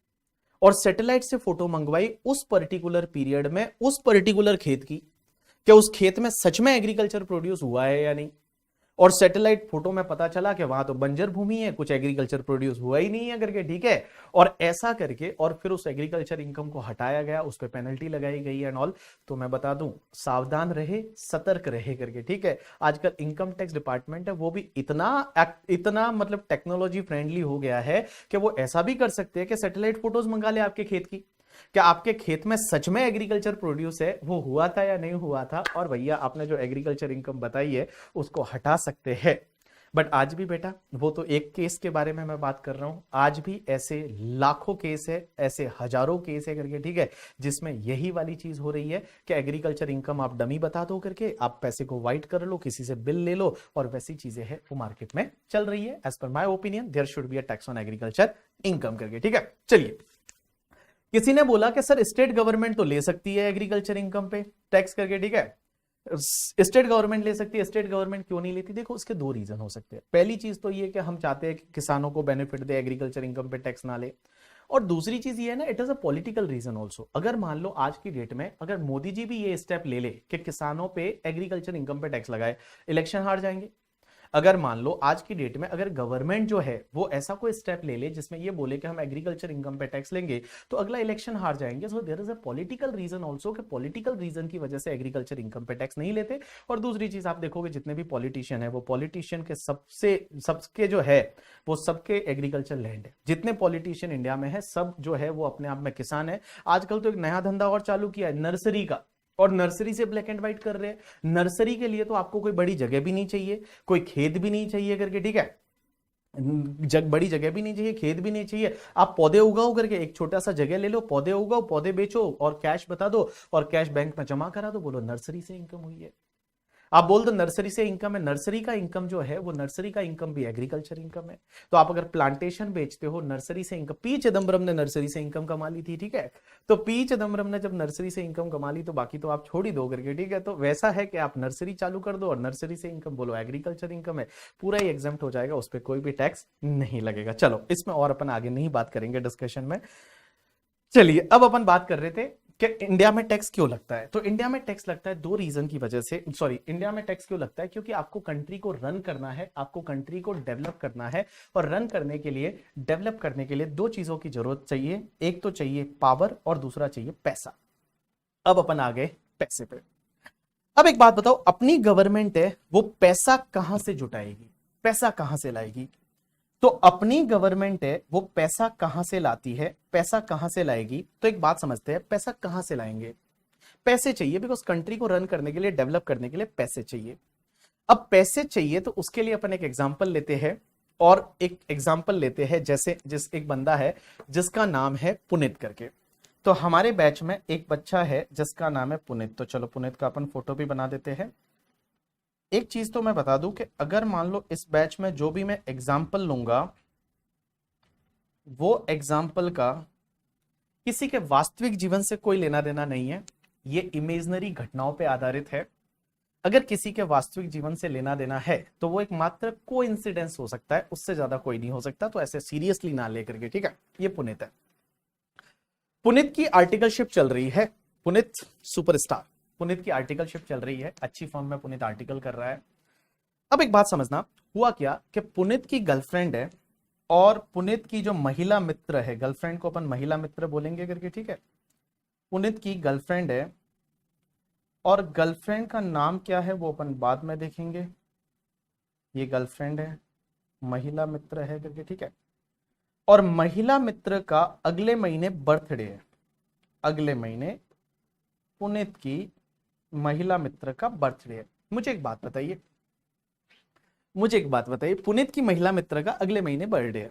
और सैटेलाइट से फोटो मंगवाई उस पर्टिकुलर पीरियड में उस पर्टिकुलर खेत की, क्या उस खेत में सच में एग्रीकल्चर प्रोड्यूस हुआ है या नहीं। और सैटेलाइट फोटो में पता चला कि वहां तो बंजर भूमि है, कुछ एग्रीकल्चर प्रोड्यूस हुआ ही नहीं है करके, ठीक है। और ऐसा करके और फिर उस एग्रीकल्चर इनकम को हटाया गया, उस पर पेनल्टी लगाई गई एंड ऑल। तो मैं बता दूं, सावधान रहे, सतर्क रहे करके, ठीक है। आजकल इनकम टैक्स डिपार्टमेंट है वो भी इतना मतलब टेक्नोलॉजी फ्रेंडली हो गया है कि वो ऐसा भी कर सकते हैं कि सैटेलाइट फोटोज मंगा ले आपके खेत की, क्या आपके खेत में सच में एग्रीकल्चर प्रोड्यूस है, वो हुआ था या नहीं हुआ था, और भैया आपने जो एग्रीकल्चर इनकम बताई है उसको हटा सकते हैं। बट आज भी बेटा, वो तो एक केस के बारे में मैं बात कर रहा हूं, आज भी ऐसे लाखों केस है, ऐसे हजारों केस है करके, ठीक है, जिसमें यही वाली चीज हो रही है कि एग्रीकल्चर इनकम आप डमी बता दो करके, आप पैसे को वाइट कर लो, किसी से बिल ले लो, और वैसी चीजें है वो मार्केट में चल रही है। As per my opinion there should be a tax on agriculture income करके, ठीक है। चलिए, किसी ने बोला कि सर स्टेट गवर्नमेंट तो ले सकती है एग्रीकल्चर इनकम पे टैक्स करके, ठीक है, स्टेट गवर्नमेंट ले सकती है, स्टेट गवर्नमेंट क्यों नहीं लेती। देखो उसके दो रीजन हो सकते हैं। पहली चीज तो ये कि हम चाहते हैं कि किसानों को बेनिफिट दे, एग्रीकल्चर इनकम पे टैक्स ना ले। और दूसरी चीज ये है ना, it is a political reason also. अगर मान लो आज की डेट में अगर मोदी जी भी ये स्टेप ले ले कि किसानों पे एग्रीकल्चर इनकम पे टैक्स लगाए, इलेक्शन हार जाएंगे। अगर मान लो आज की डेट में अगर गवर्नमेंट जो है वो ऐसा कोई स्टेप ले ले जिसमें ये बोले कि हम एग्रीकल्चर इनकम पे टैक्स लेंगे, तो अगला इलेक्शन हार जाएंगे। So there is a political reason also कि पॉलिटिकल रीजन की वजह से एग्रीकल्चर इनकम पे टैक्स नहीं लेते। और दूसरी चीज आप देखोगे जितने भी पॉलिटिशियन है वो पॉलिटिशियन के सबके जो है वो सबके एग्रीकल्चर लैंड है। जितने पॉलिटिशियन इंडिया में है सब जो है वो अपने आप में किसान है। आजकल तो एक नया धंधा और चालू किया है नर्सरी का, और नर्सरी से ब्लैक एंड व्हाइट कर रहे हैं। नर्सरी के लिए तो आपको कोई बड़ी जगह भी नहीं चाहिए, कोई खेत भी नहीं चाहिए करके, ठीक है, बड़ी जगह भी नहीं चाहिए, खेत भी नहीं चाहिए। आप पौधे उगाओ करके, एक छोटा सा जगह ले लो, पौधे उगाओ, पौधे बेचो और कैश बता दो और कैश बैंक में जमा करा दो, बोलो नर्सरी से इनकम हुई है। आप बोल दो नर्सरी से इनकम है, नर्सरी का इनकम जो है वो नर्सरी का इनकम भी एग्रीकल्चर इनकम है। तो आप अगर प्लांटेशन बेचते हो, नर्सरी से इनकम, पी चिदम्बरम ने नर्सरी से इनकम कमा ली थी, ठीक है। तो पी चिदम्बरम ने जब नर्सरी से इनकम कमा ली तो बाकी तो आप छोड़ ही दो करके, ठीक है। तो वैसा है कि आप नर्सरी चालू कर दो और नर्सरी से इनकम बोलो एग्रीकल्चर इनकम है, पूरा ही एग्जाम्प्ट हो जाएगा, उस पर कोई भी टैक्स नहीं लगेगा। चलो इसमें और अपन आगे नहीं बात करेंगे डिस्कशन में। चलिए अब अपन बात कर रहे थे कि इंडिया में टैक्स क्यों लगता है। तो इंडिया में टैक्स लगता है दो रीजन की वजह से, सॉरी, इंडिया में टैक्स क्यों लगता है, क्योंकि आपको कंट्री को रन करना है, आपको कंट्री को डेवलप करना है, और रन करने के लिए, डेवलप करने के लिए दो चीजों की जरूरत चाहिए, एक तो चाहिए पावर और दूसरा चाहिए पैसा। अब अपन आ गए पैसे पे। अब एक बात बताओ, अपनी गवर्नमेंट है वो पैसा कहां से जुटाएगी, पैसा कहां से लाएगी। तो अपनी गवर्नमेंट है वो पैसा कहां से लाती है, पैसा कहां से लाएगी। तो एक बात समझते हैं, पैसा कहां से लाएंगे। पैसे चाहिए, बिकॉज कंट्री को रन करने के लिए, डेवलप करने के लिए पैसे चाहिए। अब पैसे चाहिए तो उसके लिए अपन एक एग्जांपल लेते हैं, और एक एग्जांपल लेते हैं जैसे एक बंदा है जिसका नाम है पुनीत करके। तो हमारे बैच में एक बच्चा है जिसका नाम है पुनीत। तो चलो पुनीत का अपन फोटो भी बना देते हैं। एक चीज तो मैं बता दूं कि अगर मान लो इस बैच में जो भी मैं एग्जाम्पल लूंगा वो एग्जाम्पल का किसी के वास्तविक जीवन से कोई लेना देना नहीं है, ये इमेजिनरी घटनाओं पे आधारित है। अगर किसी के वास्तविक जीवन से लेना देना है तो वो एक मात्र कोइंसिडेंस हो सकता है, उससे ज्यादा कोई नहीं हो सकता। तो ऐसे सीरियसली ना लेकर के, ठीक है। ये पुनीत है, पुनीत की आर्टिकलशिप चल रही है, पुनीत सुपरस्टार, पुनीत की आर्टिकलशिप चल रही है, अच्छी फॉर्म में पुनीत आर्टिकल कर रहा है। अब एक बात समझना, हुआ क्या कि पुनीत की गर्लफ्रेंड है और पुनीत की जो महिला मित्र है, गर्लफ्रेंड को अपन महिला मित्र बोलेंगे करके, ठीक है। पुनीत की गर्लफ्रेंड है और गर्लफ्रेंड का नाम क्या है वो अपन बाद में देखेंगे। ये गर्लफ्रेंड है, महिला मित्र है करके, ठीक है। और महिला मित्र का अगले महीने बर्थडे है, अगले महीने पुनीत की महिला मित्र का बर्थडे है। मुझे एक बात बताइए, पुनीत की महिला मित्र का अगले महीने बर्थडे है।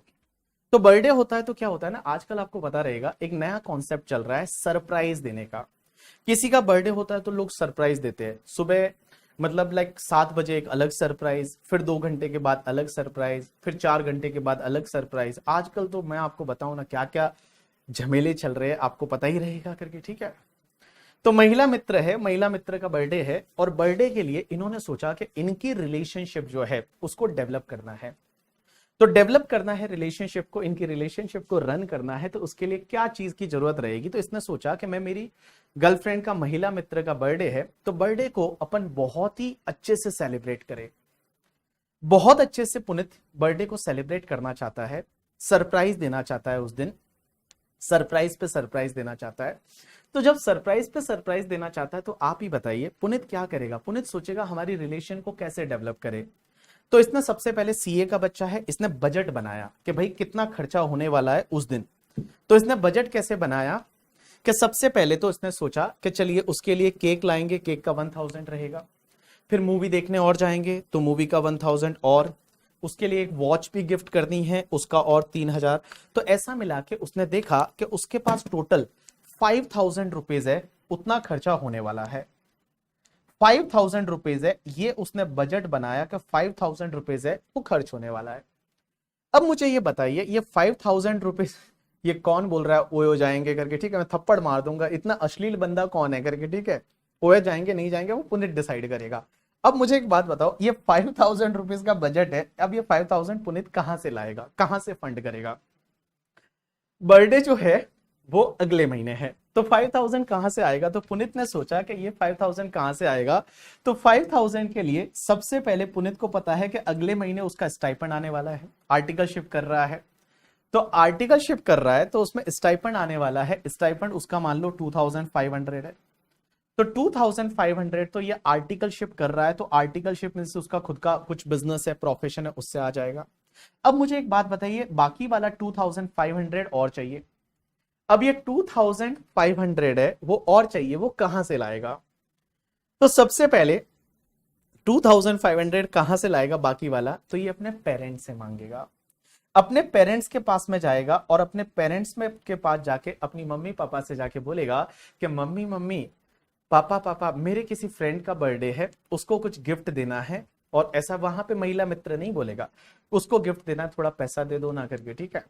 तो बर्थडे होता है तो क्या होता है ना, आजकल आपको पता रहेगा एक नया कॉन्सेप्ट चल रहा है सरप्राइज देने का। किसी का बर्थडे होता है तो लोग सरप्राइज देते हैं। सुबह मतलब लाइक 7 बजे एक अलग सरप्राइज, फिर 2 घंटे के बाद अलग सरप्राइज, फिर 4 घंटे के बाद अलग सरप्राइज। आजकल तो मैं आपको बताऊं ना क्या क्या झमेले चल रहे हैं, आपको पता ही रहेगा करके, ठीक है। तो महिला मित्र है, महिला मित्र का बर्थडे है और बर्थडे के लिए इन्होंने सोचा कि इनकी रिलेशनशिप जो है उसको डेवलप करना है। तो डेवलप करना है रिलेशनशिप को, इनकी रिलेशनशिप को रन करना है, तो उसके लिए क्या चीज की जरूरत रहेगी। तो इसने सोचा कि मैं, मेरी गर्लफ्रेंड का, महिला मित्र का बर्थडे है, तो बर्थडे को अपन बहुत ही अच्छे से सेलिब्रेट करें। बहुत अच्छे से पुनीत बर्थडे को सेलिब्रेट करना चाहता है, सरप्राइज देना चाहता है, उस दिन सरप्राइज पे सरप्राइज देना चाहता है। तो जब सरप्राइज पे सरप्राइज देना चाहता है तो आप ही बताइए पुनीत क्या करेगा। पुनीत सोचेगा हमारी रिलेशन को कैसे डेवलप करे। तो इसने सबसे पहले सीए का बच्चा है, इसने बजट बनाया कि भाई कितना खर्चा होने वाला है उस दिन। तो इसने बजट कैसे बनाया कि सबसे पहले तो इसने सोचा कि चलिए उसके लिए केक लाएंगे, केक का 1000 रहेगा। फिर मूवी देखने और जाएंगे तो मूवी का 1000, और उसके लिए एक वॉच भी गिफ्ट करनी है, उसका और 3000। तो ऐसा मिला के उसने देखा कि उसके पास टोटल 5000 रुपीज है, उतना खर्चा होने वाला है। 5000 रुपीज है, ये उसने बजट बनाया कि 5000 रुपीज है वो खर्च होने वाला है। अब मुझे ये बताइए, ये 5000 रुपीज, ये कौन बोल रहा है ओए हो जाएंगे करके, ठीक है, मैं थप्पड़ मार दूंगा, इतना अश्लील बंदा कौन है करके, ठीक है। ओए जाएंगे नहीं जाएंगे वो पुनीत डिसाइड करेगा। अब मुझे एक बात बताओ, ये 5000 रुपीज का बजट है, अब ये 5000 पुनीत कहां से लाएगा, कहां से फंड करेगा। बर्थडे जो है वो अगले महीने है, तो 5000 कहां से आएगा। तो पुनीत ने सोचा कि ये 5000 कहां से आएगा। तो 5000 के लिए सबसे पहले पुनीत को पता है कि अगले महीने उसका स्टाइपेंड आने वाला है, आर्टिकलशिप कर रहा है। तो आर्टिकलशिप कर रहा है तो उसमें स्टाइपेंड आने वाला है, स्टाइपेंड उसका मान लो 2500 है। तो 2500, तो ये आर्टिकलशिप कर रहा है, तो आर्टिकलशिप में से उसका खुद का कुछ बिजनेस है, प्रोफेशन है, उससे आ जाएगा। अब मुझे एक बात बताइए, बाकी वाला 2500 और चाहिए। अब ये 2500 है वो और चाहिए, वो कहां से लाएगा। तो सबसे पहले 2500 कहां से लाएगा बाकी वाला, तो ये अपने पेरेंट्स से मांगेगा, अपने पेरेंट्स के पास में जाएगा और अपने पेरेंट्स में के पास जाके अपनी मम्मी पापा से जाके बोलेगा कि मम्मी मम्मी, पापा पापा, मेरे किसी फ्रेंड का बर्थडे है, उसको कुछ गिफ्ट देना है। और ऐसा वहां पे महिला मित्र नहीं बोलेगा, उसको गिफ्ट देना है, थोड़ा पैसा दे दो ना करके, ठीक है।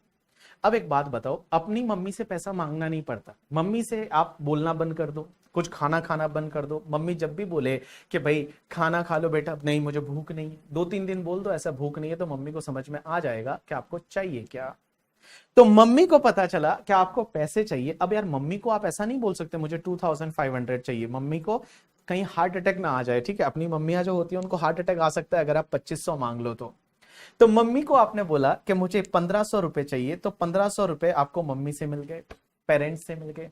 अब एक बात बताओ, अपनी मम्मी से पैसा मांगना नहीं पड़ता, मम्मी से आप बोलना बंद कर दो, कुछ खाना खाना बंद कर दो। मम्मी जब भी बोले कि भाई खाना खा लो बेटा, नहीं मुझे भूख नहीं है, 2-3 दिन बोल दो ऐसा भूख नहीं है, तो मम्मी को समझ में आ जाएगा कि आपको चाहिए क्या। तो मम्मी को पता चला कि आपको पैसे चाहिए। अब यार मम्मी को आप ऐसा नहीं बोल सकते मुझे 2500 चाहिए, मम्मी को कहीं हार्ट अटैक ना आ जाए, ठीक है। अपनी मम्मियां जो होती है उनको हार्ट अटैक आ सकता है अगर आप 2500 मांग लो तो मम्मी को आपने बोला कि मुझे 1500 रुपए चाहिए, तो 1500 रुपए आपको मम्मी से मिल गए, पेरेंट्स से मिल गए।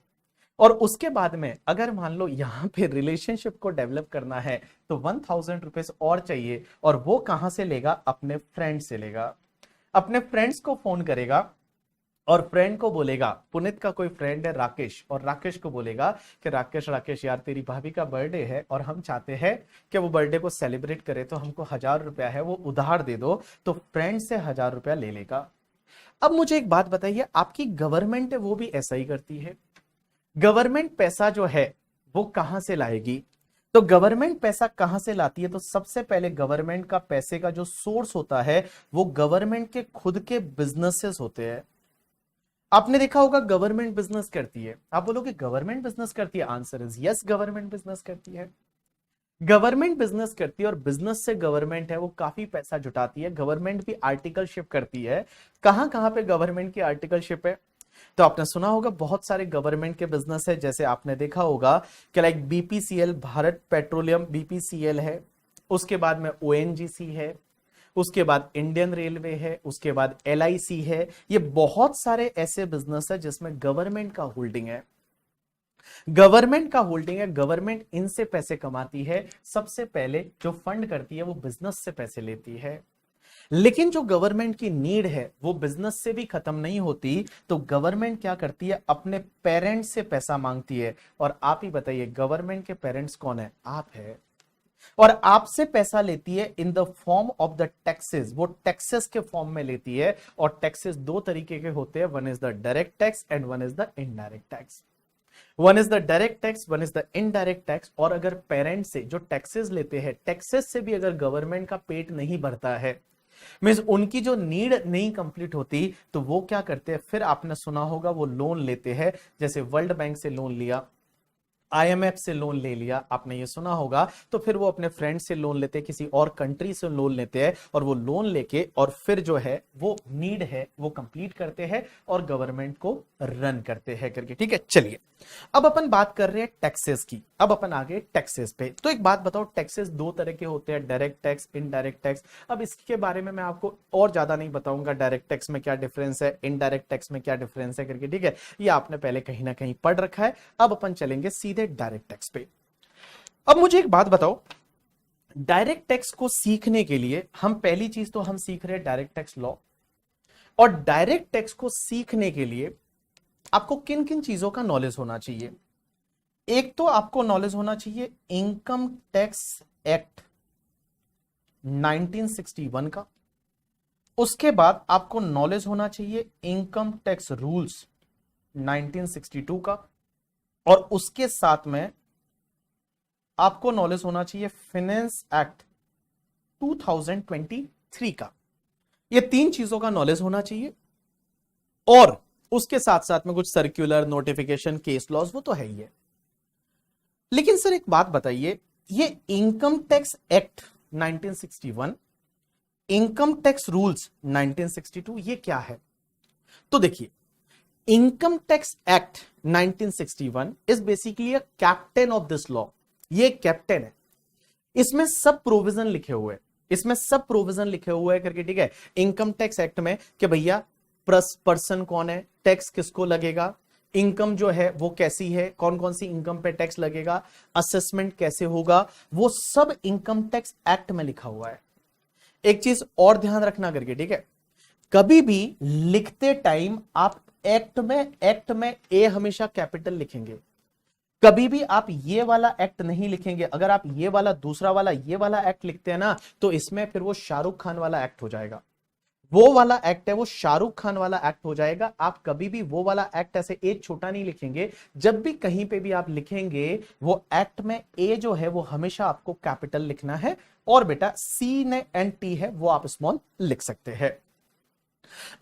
और उसके बाद में अगर मान लो यहां पे रिलेशनशिप को डेवलप करना है तो 1000 रुपीज और चाहिए, और वो कहां से लेगा, अपने फ्रेंड से लेगा। अपने फ्रेंड्स को फोन करेगा और फ्रेंड को बोलेगा, पुनीत का कोई फ्रेंड है राकेश, और राकेश को बोलेगा कि राकेश राकेश यार तेरी भाभी का बर्थडे है और हम चाहते हैं कि वो बर्थडे को सेलिब्रेट करे, तो हमको 1000 रुपया है वो उधार दे दो। तो फ्रेंड से 1000 रुपया ले लेगा। अब मुझे एक बात बताइए, आपकी गवर्नमेंट है वो भी ऐसा ही करती है। गवर्नमेंट पैसा जो है वो कहां से लाएगी। तो गवर्नमेंट पैसा कहां से लाती है, तो सबसे पहले गवर्नमेंट का पैसे का जो सोर्स होता है वो गवर्नमेंट के खुद के बिजनेसेस होते हैं। आपने देखा होगा गवर्नमेंट बिजनेस करती है, आप बोलोगे गवर्नमेंट बिजनेस करती है, answer is yes, government business करती है। गवर्नमेंट बिजनेस करती है और बिजनेस से गवर्नमेंट है वो काफी पैसा जुटाती है। गवर्नमेंट भी आर्टिकलशिप करती है। कहां कहां पे गवर्नमेंट की आर्टिकलशिप है, तो आपने सुना होगा बहुत सारे गवर्नमेंट के बिजनेस है, जैसे आपने देखा होगा कि like BPCL, Bharat petroleum, BPCL है, उसके बाद में ओएनजीसी है, उसके बाद इंडियन रेलवे है, उसके बाद एलआईसी है। ये बहुत सारे ऐसे बिजनेस है जिसमें गवर्नमेंट का होल्डिंग है, गवर्नमेंट का होल्डिंग है, गवर्नमेंट इनसे पैसे कमाती है। सबसे पहले जो फंड करती है वो बिजनेस से पैसे लेती है। लेकिन जो गवर्नमेंट की नीड है वो बिजनेस से भी खत्म नहीं होती, तो गवर्नमेंट क्या करती है, अपने पेरेंट्स से पैसा मांगती है। और आप ही बताइए गवर्नमेंट के पेरेंट्स कौन है, आप है। और आपसे पैसा लेती है in the form of the taxes, वो टैक्सेस के फॉर्म में लेती है। और टैक्सेस दो तरीके के होते हैं, one is the direct tax and one is the indirect tax. One is the direct tax, one is the indirect tax. और अगर पेरेंट से जो टैक्सेस लेते हैं, टैक्सेस से भी अगर गवर्नमेंट का पेट नहीं भरता है, मींस उनकी जो नीड नहीं कंप्लीट होती, तो वो क्या करते हैं, फिर आपने सुना होगा वो लोन लेते हैं। जैसे वर्ल्ड बैंक से लोन लिया, आईएमएफ से लोन ले लिया, आपने ये सुना होगा, तो फिर वो अपने फ्रेंड से लोन लेते हैं, किसी और कंट्री से लोन लेते हैं, और वो लोन लेके और फिर जो है वो नीड है वो कंप्लीट करते हैं और गवर्नमेंट को रन करते हैं करके। ठीक है, चलिए अब अपन बात कर रहे हैं टैक्सेस की। अब अपन आ गए टैक्सेस पे। तो एक बात बताओ, टैक्सेस दो तरह के होते हैं, डायरेक्ट टैक्स, इनडायरेक्ट टैक्स। अब इसके बारे में मैं आपको और ज्यादा नहीं बताऊंगा, डायरेक्ट टैक्स में क्या डिफरेंस है, इनडायरेक्ट टैक्स में क्या डिफरेंस है करके। ठीक है, ये आपने पहले कहीं ना कहीं पढ़ रखा है। अब अपन चलेंगे सीधे डायरेक्ट टैक्स पे। अब मुझे एक बात बताओ, डायरेक्ट टैक्स को सीखने के लिए हम पहली चीज तो हम सीख रहे हैं डायरेक्ट टैक्स लॉ। और डायरेक्ट टैक्स को सीखने के लिए आपको किन किन चीजों का नॉलेज होना चाहिए? एक तो आपको नॉलेज होना चाहिए इनकम टैक्स एक्ट 1961 का। उसके बाद आपको नॉलेज होना चाहिए इनकम टैक्स रूल्स 1962 का। और उसके साथ में आपको नॉलेज होना चाहिए फाइनेंस एक्ट 2023 का। ये तीन चीजों का नॉलेज होना चाहिए। और उसके साथ साथ में कुछ सर्कुलर, नोटिफिकेशन, केस लॉज, वो तो है ही है। लेकिन सर एक बात बताइए, ये income tax act 1961, income tax rules 1962, ये क्या है? तो देखिए, income tax act 1961 is basically a captain of this law. ये कैप्टन है, इसमें सब प्रोविजन लिखे हुए हैं, इसमें सब प्रोविजन लिखे हुए हैं करके। ठीक है, इनकम टैक्स एक्ट में कि भैया पर्सन कौन है, टैक्स किसको लगेगा, इनकम जो है वो कैसी है, कौन कौन सी इनकम पे टैक्स लगेगा, असेसमेंट कैसे होगा, वो सब इनकम टैक्स एक्ट में लिखा हुआ है। एक चीज और ध्यान रखना करके, ठीक है, कभी भी लिखते टाइम आप एक्ट में ए हमेशा कैपिटल लिखेंगे। कभी भी आप ये वाला एक्ट नहीं लिखेंगे। अगर आप ये वाला, दूसरा वाला, ये वाला एक्ट लिखते हैं ना, तो इसमें फिर वो शाहरुख खान वाला एक्ट हो जाएगा। वो वाला एक्ट है वो शाहरुख खान वाला एक्ट हो जाएगा। आप कभी भी वो वाला एक्ट ऐसे ए छोटा नहीं लिखेंगे। जब भी कहीं पे भी आप लिखेंगे, वो एक्ट में ए जो है वो हमेशा आपको कैपिटल लिखना है। और बेटा सी ने एंड टी है वो आप स्मॉल लिख सकते हैं।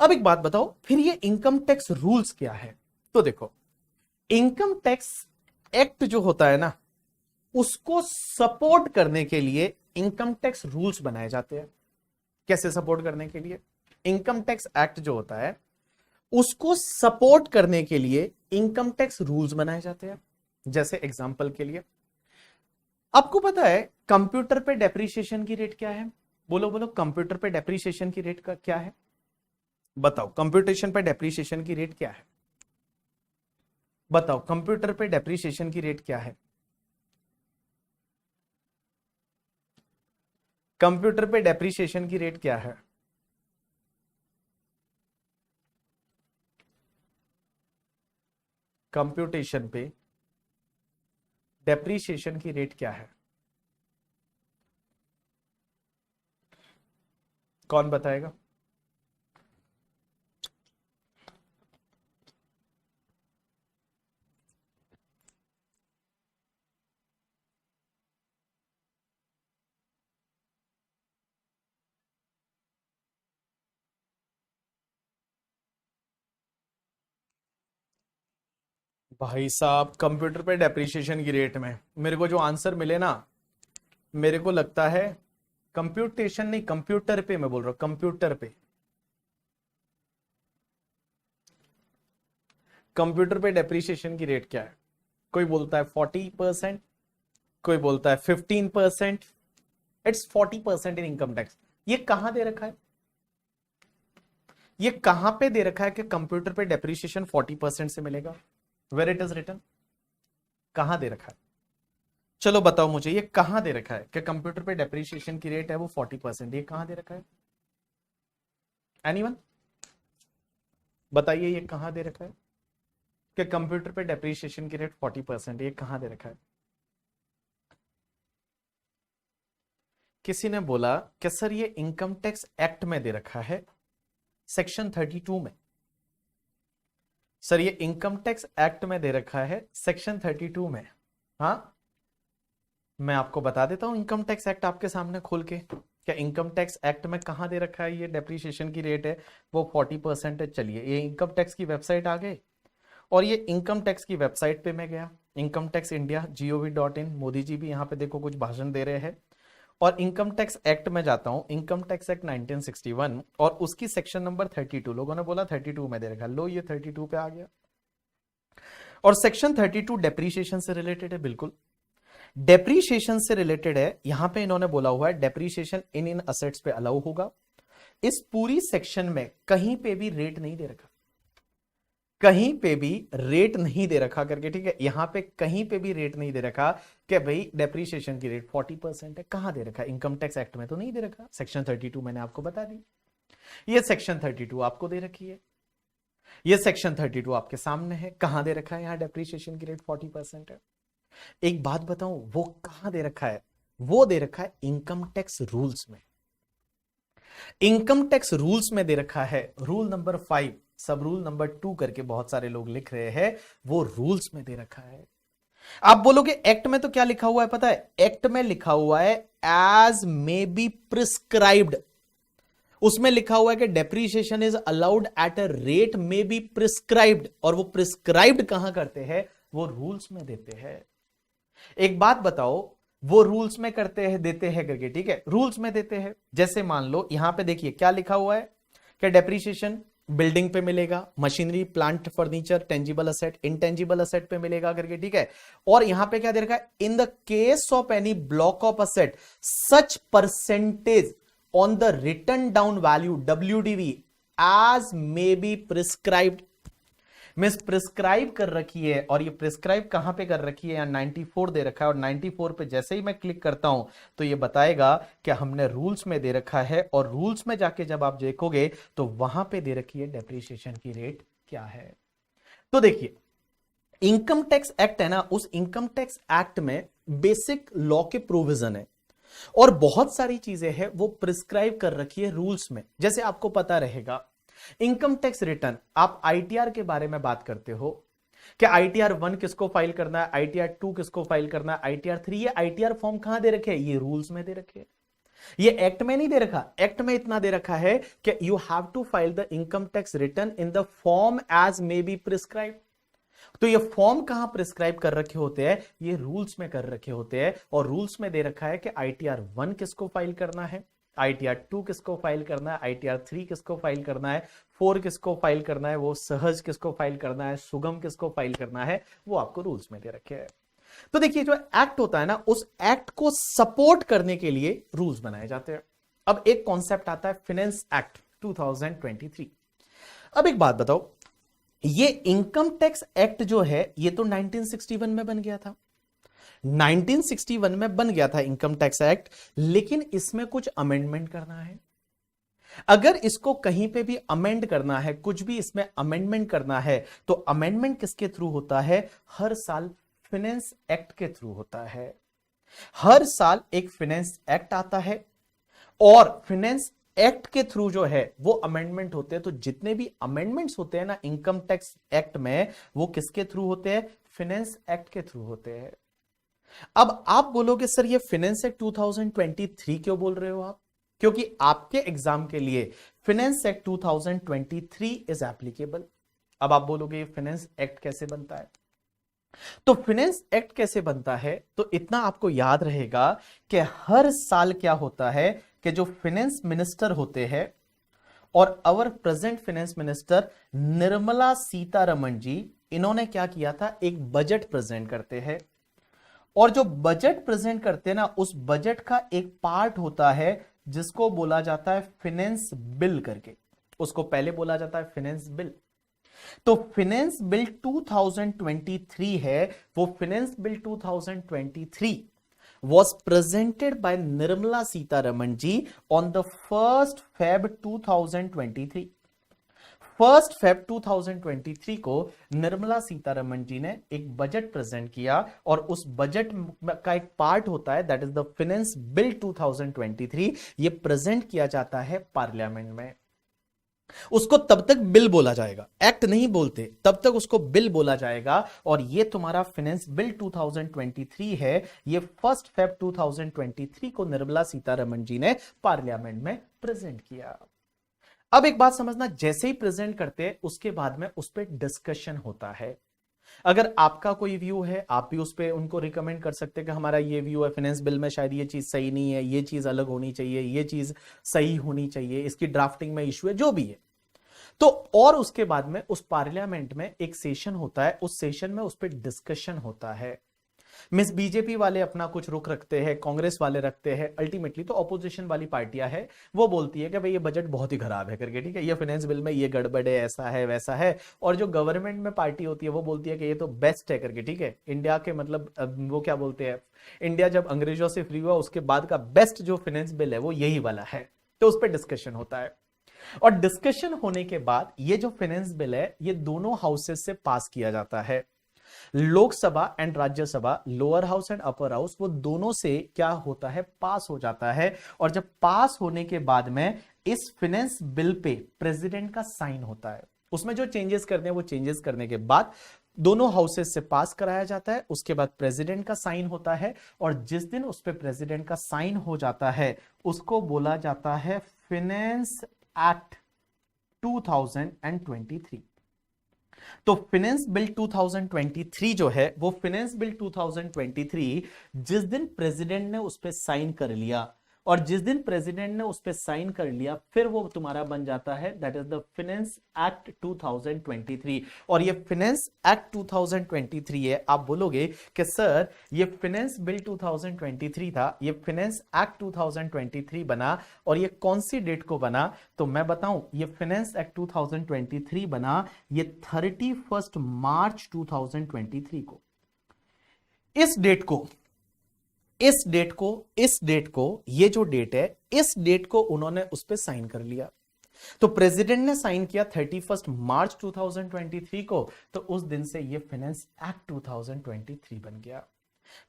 अब एक बात बताओ, फिर ये इनकम टैक्स रूल्स क्या है? तो देखो, इनकम टैक्स एक्ट जो होता है ना, उसको सपोर्ट करने के लिए इनकम टैक्स रूल्स बनाए जाते हैं। कैसे सपोर्ट करने के लिए? इनकम टैक्स एक्ट जो होता है उसको सपोर्ट करने के लिए इनकम टैक्स रूल्स बनाए जाते हैं। जैसे एग्जांपल के लिए, आपको पता है कंप्यूटर पे डेप्रीशिएशन की रेट क्या है? बोलो बोलो, कंप्यूटर पे डेप्रीशिएशन की रेट का क्या है? बताओ, कंप्यूटेशन पे डेप्रीशिएशन की रेट क्या है? बताओ, कंप्यूटर पे डेप्रीशिएशन की रेट क्या है? कंप्यूटर पे डेप्रीशिएशन की रेट क्या है? कंप्यूटेशन पे डेप्रीशिएशन की रेट क्या है? कौन बताएगा? भाई साहब, कंप्यूटर पे डेप्रीशिएशन की रेट में मेरे को जो आंसर मिले ना, मेरे को लगता है कंप्यूटेशन नहीं, कंप्यूटर पे मैं बोल रहा हूं, कंप्यूटर पे। कंप्यूटर पे डेप्रीशिएशन की रेट क्या है? कोई बोलता है 40%, कोई बोलता है 15%। It's 40% in income tax. ये कहां दे रखा है? ये कहां पे दे रखा है कि कंप्यूटर पे डेप्रीशिएशन 40% से मिलेगा? Where it is written? कहां दे रखा है? चलो बताओ मुझे, ये कहां दे रखा है कि कंप्यूटर पे डेप्रीशिएशन की रेट है वो 40%? ये कहां दे रखा है? एनीवन बताइए, ये कहां दे रखा है कि कंप्यूटर पे डेप्रीशिएशन की रेट 40%? ये कहां दे रखा है? किसी ने बोला कि सर ये इनकम टैक्स एक्ट में दे रखा है, सेक्शन 32 में। सर ये इनकम टैक्स एक्ट में दे रखा है सेक्शन 32 में। हाँ, मैं आपको बता देता हूं इनकम टैक्स एक्ट आपके सामने खोल के। क्या इनकम टैक्स एक्ट में कहां दे रखा है ये डेप्रीशिएशन की रेट है वो 40% है? चलिए, ये इनकम टैक्स की वेबसाइट आ गई और ये इनकम टैक्स की वेबसाइट पे मैं गया। Income tax India gov.in, Modi ji भी यहाँ पे देखो कुछ भाषण दे रहे हैं। और इनकम टैक्स एक्ट में जाता हूं, इनकम टैक्स एक्ट 1961 और उसकी सेक्शन नंबर 32, लोगों ने बोला 32 में दे रखा, लो ये 32 पे आ गया। और सेक्शन 32 डेप्रीशिएशन से रिलेटेड है, बिल्कुल डेप्रीशिएशन से रिलेटेड है। यहां पे इन्होंने बोला हुआ है डेप्रीशिएशन इन असेट्स पे अलाउ होगा। इस पूरी सेक्शन में कहीं पे भी रेट नहीं दे रखा, कहीं पे भी रेट नहीं दे रखा करके, ठीक है। यहां पे कहीं पे भी रेट नहीं दे रखा कि भाई डेप्रीशिएशन की रेट 40% है, कहां दे रखा? इनकम टैक्स एक्ट में तो नहीं दे रखा। सेक्शन 32 मैंने आपको बता दी, ये सेक्शन 32 आपको दे रखी है, ये सेक्शन 32 आपके सामने है। कहां दे रखा है? यहां डेप्रीशिएशन की रेट 40% है। एक बात बताऊं, वो कहां दे रखा है? वो दे रखा है इनकम टैक्स रूल्स में। इनकम टैक्स रूल्स में दे रखा है, रूल नंबर 5 सब रूल नंबर 2 करके बहुत सारे लोग लिख रहे हैं, वो रूल्स में दे रखा है। आप बोलोगे एक्ट में तो क्या लिखा हुआ है पता है? एक्ट में लिखा हुआ है एज मे बी प्रिस्क्राइब्ड। उसमें लिखा हुआ है कि depreciation is allowed at a rate may be prescribed, और वो प्रिस्क्राइब्ड कहां करते हैं? वो रूल्स में देते हैं। एक बात बताओ, वो रूल्स में करते हैं, देते हैं करके, ठीक है, रूल्स में देते हैं। जैसे मान लो यहां पे देखिए क्या लिखा हुआ है कि डेप्रीशिएशन बिल्डिंग पे मिलेगा, machinery, plant, furniture, tangible asset, intangible asset पे मिलेगा करके, ठीक है। और यहां पे क्या दे रखा है? In the case of any block of asset such percentage on the written down value WDV as may be prescribed. Miss prescribe कर रखी है, और ये प्रिस्क्राइब कहां पे कर रखी है? 94 दे रखा है, और 94 पे जैसे ही मैं क्लिक करता हूं तो ये बताएगा कि हमने रूल्स में दे रखा है, और रूल्स में जाके जब आप देखोगे तो वहां पे दे रखी है डेप्रीशिएशन की रेट क्या है। तो देखिए इनकम टैक्स एक्ट है ना, उस इनकम टैक्स एक्ट में बेसिक लॉ के प्रोविजन है, और बहुत सारी चीजें हैं वो प्रिस्क्राइब कर रखी है रूल्स में। जैसे आपको पता रहेगा इनकम टैक्स रिटर्न, आप आईटीआर के बारे में बात करते हो कि आईटीआर 1 किसको फाइल करना है, आईटीआर 2 किसको फाइल करना है, आईटीआर 3, ये आईटीआर फॉर्म कहां दे रखे हैं? ये रूल्स में दे रखे हैं, ये एक्ट में नहीं दे रखा। एक्ट में इतना दे रखा है कि you have to file the income tax return in the form as may be prescribe. तो ये फॉर्म कहां प्रिस्क्राइब कर रखे होते हैं? ये रूल्स में कर रखे होते हैं, और रूल्स में दे रखा है कि आईटीआर 1 किसको फाइल करना है, आईटीआर 2 किसको फाइल करना है, आईटीआर 3 किसको फाइल करना है, 4 किसको फाइल करना है, वो सहज किसको फाइल करना है, सुगम किसको फाइल करना है, वो आपको रूल्स में दे रखे हैं। तो देखिए जो एक्ट होता है ना, उस एक्ट को सपोर्ट करने के लिए रूल्स बनाए जाते हैं। अब एक कॉन्सेप्ट आता है फाइनेंस एक्ट 2023। अब एक बात बताओ, ये इनकम टैक्स एक्ट जो है ये तो 1961 में बन गया था, 1961 में बन गया था इनकम टैक्स एक्ट, लेकिन इसमें कुछ अमेंडमेंट करना है। अगर इसको कहीं पे भी अमेंड करना है, कुछ भी इसमें अमेंडमेंट करना है, तो अमेंडमेंट किसके थ्रू होता है? हर साल फाइनेंस एक्ट के थ्रू होता है। हर साल एक फाइनेंस एक्ट आता है, और फाइनेंस एक्ट के थ्रू जो है वो अमेंडमेंट होते हैं। तो जितने भी अमेंडमेंट्स होते हैं ना इनकम टैक्स एक्ट में, वो किसके थ्रू होते हैं? फाइनेंस एक्ट के थ्रू होते हैं। अब आप बोलोगे सर ये फाइनेंस एक्ट 2023 क्यों बोल रहे हो आप? क्योंकि आपके एग्जाम के लिए फाइनेंस एक्ट 2023 इज एप्लीकेबल। अब आप बोलोगे ये फाइनेंस एक्ट कैसे बनता है? तो फाइनेंस एक्ट कैसे बनता है, तो इतना आपको याद रहेगा कि हर साल क्या होता है कि जो फाइनेंस मिनिस्टर होते हैं, और our present finance minister Nirmala Sitharaman ji, इन्होंने क्या किया था? एक बजट प्रेजेंट करते हैं, और जो बजट प्रेजेंट करते हैं ना, उस बजट का एक पार्ट होता है जिसको बोला जाता है फाइनेंस बिल करके। उसको पहले बोला जाता है फाइनेंस बिल। तो फाइनेंस बिल 2023 है, वो finance bill 2023 was presented by Nirmala Sitharaman ji on the 1st Feb 2023। 1st Feb 2023 को निर्मला सीतारमण जी ने एक बजट प्रेजेंट किया, और उस बजट का एक पार्ट होता है that is the finance bill 2023। ये प्रेजेंट किया जाता है पार्लियामेंट में। उसको तब तक बिल बोला जाएगा, एक्ट नहीं बोलते, तब तक उसको बिल बोला जाएगा। और ये तुम्हारा फाइनेंस बिल 2023 है, ये 1 Feb 2023 को निर्मला सीतारमण जी ने पार्लियामेंट में प्रेजेंट किया। अब एक बात समझना, जैसे ही प्रेजेंट करते हैं उसके बाद में उस पर डिस्कशन होता है। अगर आपका कोई व्यू है आप भी उस पर उनको रिकमेंड कर सकते हैं कि हमारा ये व्यू है, फाइनेंस बिल में शायद ये चीज सही नहीं है, ये चीज अलग होनी चाहिए, ये चीज सही होनी चाहिए, इसकी ड्राफ्टिंग में इशू है, जो भी है। तो और उसके बाद में उस पार्लियामेंट में एक सेशन होता है, उस सेशन में उस पर डिस्कशन होता है। मिस बीजेपी वाले अपना कुछ रुख रखते हैं, कांग्रेस वाले रखते हैं, अल्टीमेटली तो ऑपोजिशन वाली पार्टियां है वो बोलती है कि भाई ये बजट बहुत ही खराब है करके, ठीक है, ये फाइनेंस बिल में ये गड़बड़ है, ऐसा है वैसा है। और जो गवर्नमेंट में पार्टी होती है वो बोलती है कि ये तो बेस्ट है करके, ठीक है, इंडिया के मतलब वो क्या बोलते हैं, इंडिया जब अंग्रेजों से फ्री हुआ उसके बाद का बेस्ट जो फाइनेंस बिल है वो यही वाला है। तो उस पर डिस्कशन होता है और डिस्कशन होने के बाद ये जो फाइनेंस बिल है ये दोनों हाउसेस से पास किया जाता है। Lok Sabha and Rajya Sabha, lower house and upper house, वो दोनों से क्या होता है, पास हो जाता है। और जब पास होने के बाद में इस फाइनेंस बिल पे प्रेसिडेंट का साइन होता है। उसमें जो चेंजेस करने हैं वो चेंजेस करने के बाद दोनों हाउसेस से पास कराया जाता है, उसके बाद प्रेसिडेंट का साइन होता है। और जिस दिन उस पे प्रेसिडेंट का साइन हो जाता है उसको बोला जाता है फाइनेंस एक्ट 2023। तो फाइनेंस बिल 2023 जो है वो फाइनेंस बिल 2023 जिस दिन प्रेसिडेंट ने उस पर साइन कर लिया, और जिस दिन प्रेसिडेंट ने उस पर साइन कर लिया फिर वो तुम्हारा बन जाता है, that is the finance act 2023। और ये फाइनेंस एक्ट 2023 है। आप बोलोगे कि सर ये फाइनेंस बिल 2023 था, ये फाइनेंस एक्ट 2023 बना और ये कौन सी डेट को बना? तो मैं बताऊं, ये फाइनेंस एक्ट 2023 बना ये 31 मार्च 2023 को। इस डेट को ये जो डेट है इस डेट को उन्होंने उस पर साइन कर लिया। तो प्रेसिडेंट ने साइन किया 31 मार्च 2023 को, तो उस दिन से ये फाइनेंस एक्ट 2023 बन गया।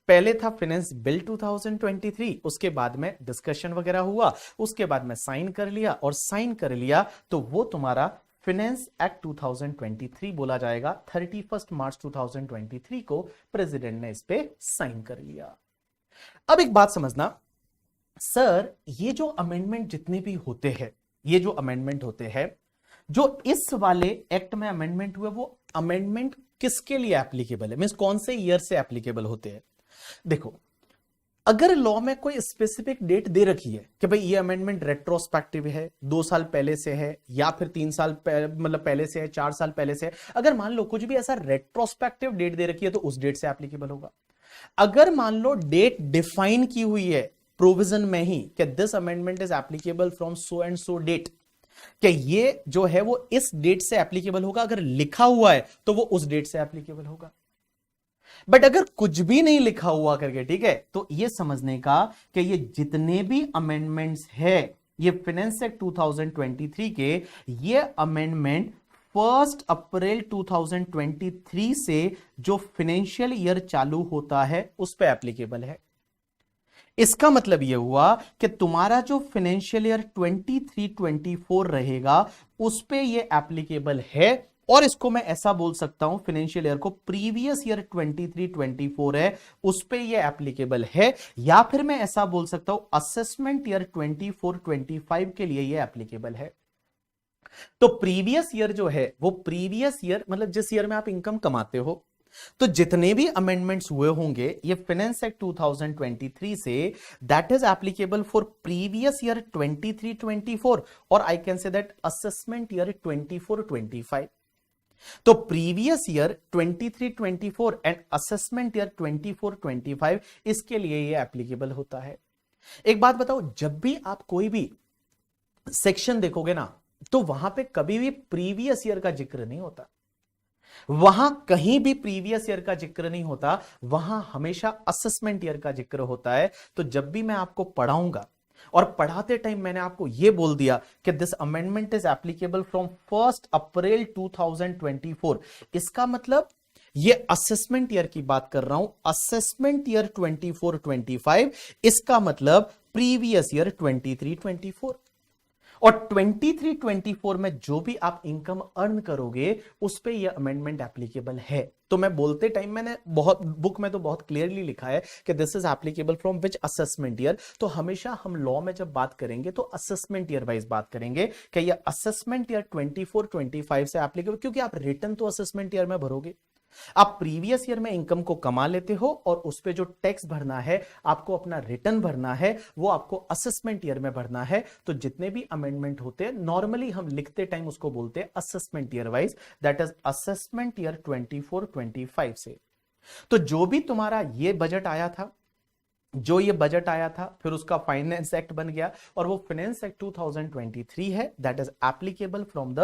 पहले था फाइनेंस बिल 2023, उसके बाद में डिस्कशन वगैरह हुआ, उसके बाद में साइन कर लिया, और साइन कर लिया तो वो तुम्हारा फाइनेंस एक्ट 2023 बोला जाएगा। 31 मार्च 2023 को प्रेसिडेंट ने इस पे साइन कर लिया। अब एक बात समझना, सर ये जो अमेंडमेंट जितने भी होते हैं, ये जो अमेंडमेंट होते हैं, जो इस वाले एक्ट में अमेंडमेंट हुए, वो अमेंडमेंट किसके लिए एप्लीकेबल है, मींस कौन से ईयर से एप्लीकेबल होते हैं? देखो, अगर लॉ में कोई स्पेसिफिक डेट दे रखी है कि भाई ये अमेंडमेंट रेट्रोस्पेक्टिव है, 2 साल पहले से है, या फिर 3 साल मतलब पहले से है, 4 साल पहले से है, अगर मान लो कुछ भी ऐसा रेट्रोस्पेक्टिव डेट दे रखी है तो उस डेट से एप्लीकेबल होगा। अगर मान लो डेट डिफाइन की हुई है प्रोविजन में ही कि this amendment is applicable from so and so date, कि ये जो है वो इस डेट से एप्लीकेबल होगा, अगर लिखा हुआ है तो वो उस डेट से एप्लीकेबल होगा। बट अगर कुछ भी नहीं लिखा हुआ करके, ठीक है, तो ये समझने का कि ये जितने भी अमेंडमेंट्स है ये फाइनेंस एक्ट 2023 के, ये अमेंडमेंट 1 अप्रैल 2023 से जो फाइनेंशियल ईयर चालू होता है उस पर एप्लीकेबल है। इसका मतलब यह हुआ कि तुम्हारा जो फाइनेंशियल ईयर 23-24 रहेगा उस पे ये एप्लीकेबल है। और इसको मैं ऐसा बोल सकता हूं, फाइनेंशियल ईयर को प्रीवियस ईयर 23-24 है उस पे ये एप्लीकेबल है, या फिर मैं ऐसा बोल सकता हूं असेसमेंट ईयर 24-25 के लिए ये एप्लीकेबल है। तो प्रीवियस ईयर जो है वो प्रीवियस ईयर मतलब जिस ईयर में आप इनकम कमाते हो, तो जितने भी अमेंडमेंट्स हुए होंगे ये फाइनेंस एक्ट 2023 से, that is applicable for previous year 23-24, और I can say that assessment year 24-25। तो previous year 23-24 and assessment year 24-25 इसके लिए ये एप्लीकेबल होता है। एक बात बताओ, जब भी आप कोई भी सेक्शन देखोगे ना तो वहां पे कभी भी प्रीवियस ईयर का जिक्र नहीं होता, वहां कहीं भी प्रीवियस ईयर का जिक्र नहीं होता, वहां हमेशा असेसमेंट ईयर का जिक्र होता है। तो जब भी मैं आपको पढ़ाऊंगा और पढ़ाते टाइम मैंने आपको यह बोल दिया कि this amendment is applicable from 1 अप्रैल 2024, इसका मतलब ये असेसमेंट ईयर की बात कर रहा हूं, असेसमेंट ईयर 24-25, इसका मतलब प्रीवियस ईयर 23-24। और 23-24 में जो भी आप इनकम अर्न करोगे उस पे ये अमेंडमेंट एप्लीकेबल है। तो मैं बोलते टाइम मैंने बहुत बुक में तो बहुत क्लियरली लिखा है कि this is applicable from which assessment year. तो हमेशा हम लॉ में जब बात करेंगे तो असेसमेंट ईयर वाइज बात करेंगे कि ये असेसमेंट ईयर 24-25 से एप्लीकेबल, क्योंकि आप रिटर्न तो असेसमेंट ईयर में भरोगे। आप प्रीवियस ईयर में इनकम को कमा लेते हो और उस पे जो टैक्स भरना है, आपको अपना रिटर्न भरना है, वो आपको असेसमेंट ईयर में भरना है। तो जितने भी अमेंडमेंट होते हैं नॉर्मली हम लिखते टाइम उसको बोलते हैं assessment year wise, that is assessment year 24-25 से। तो जो भी तुम्हारा ये बजट आया था, फिर उसका फाइनेंस एक्ट बन गया और वो फाइनेंस एक्ट 2023 है, that is applicable from the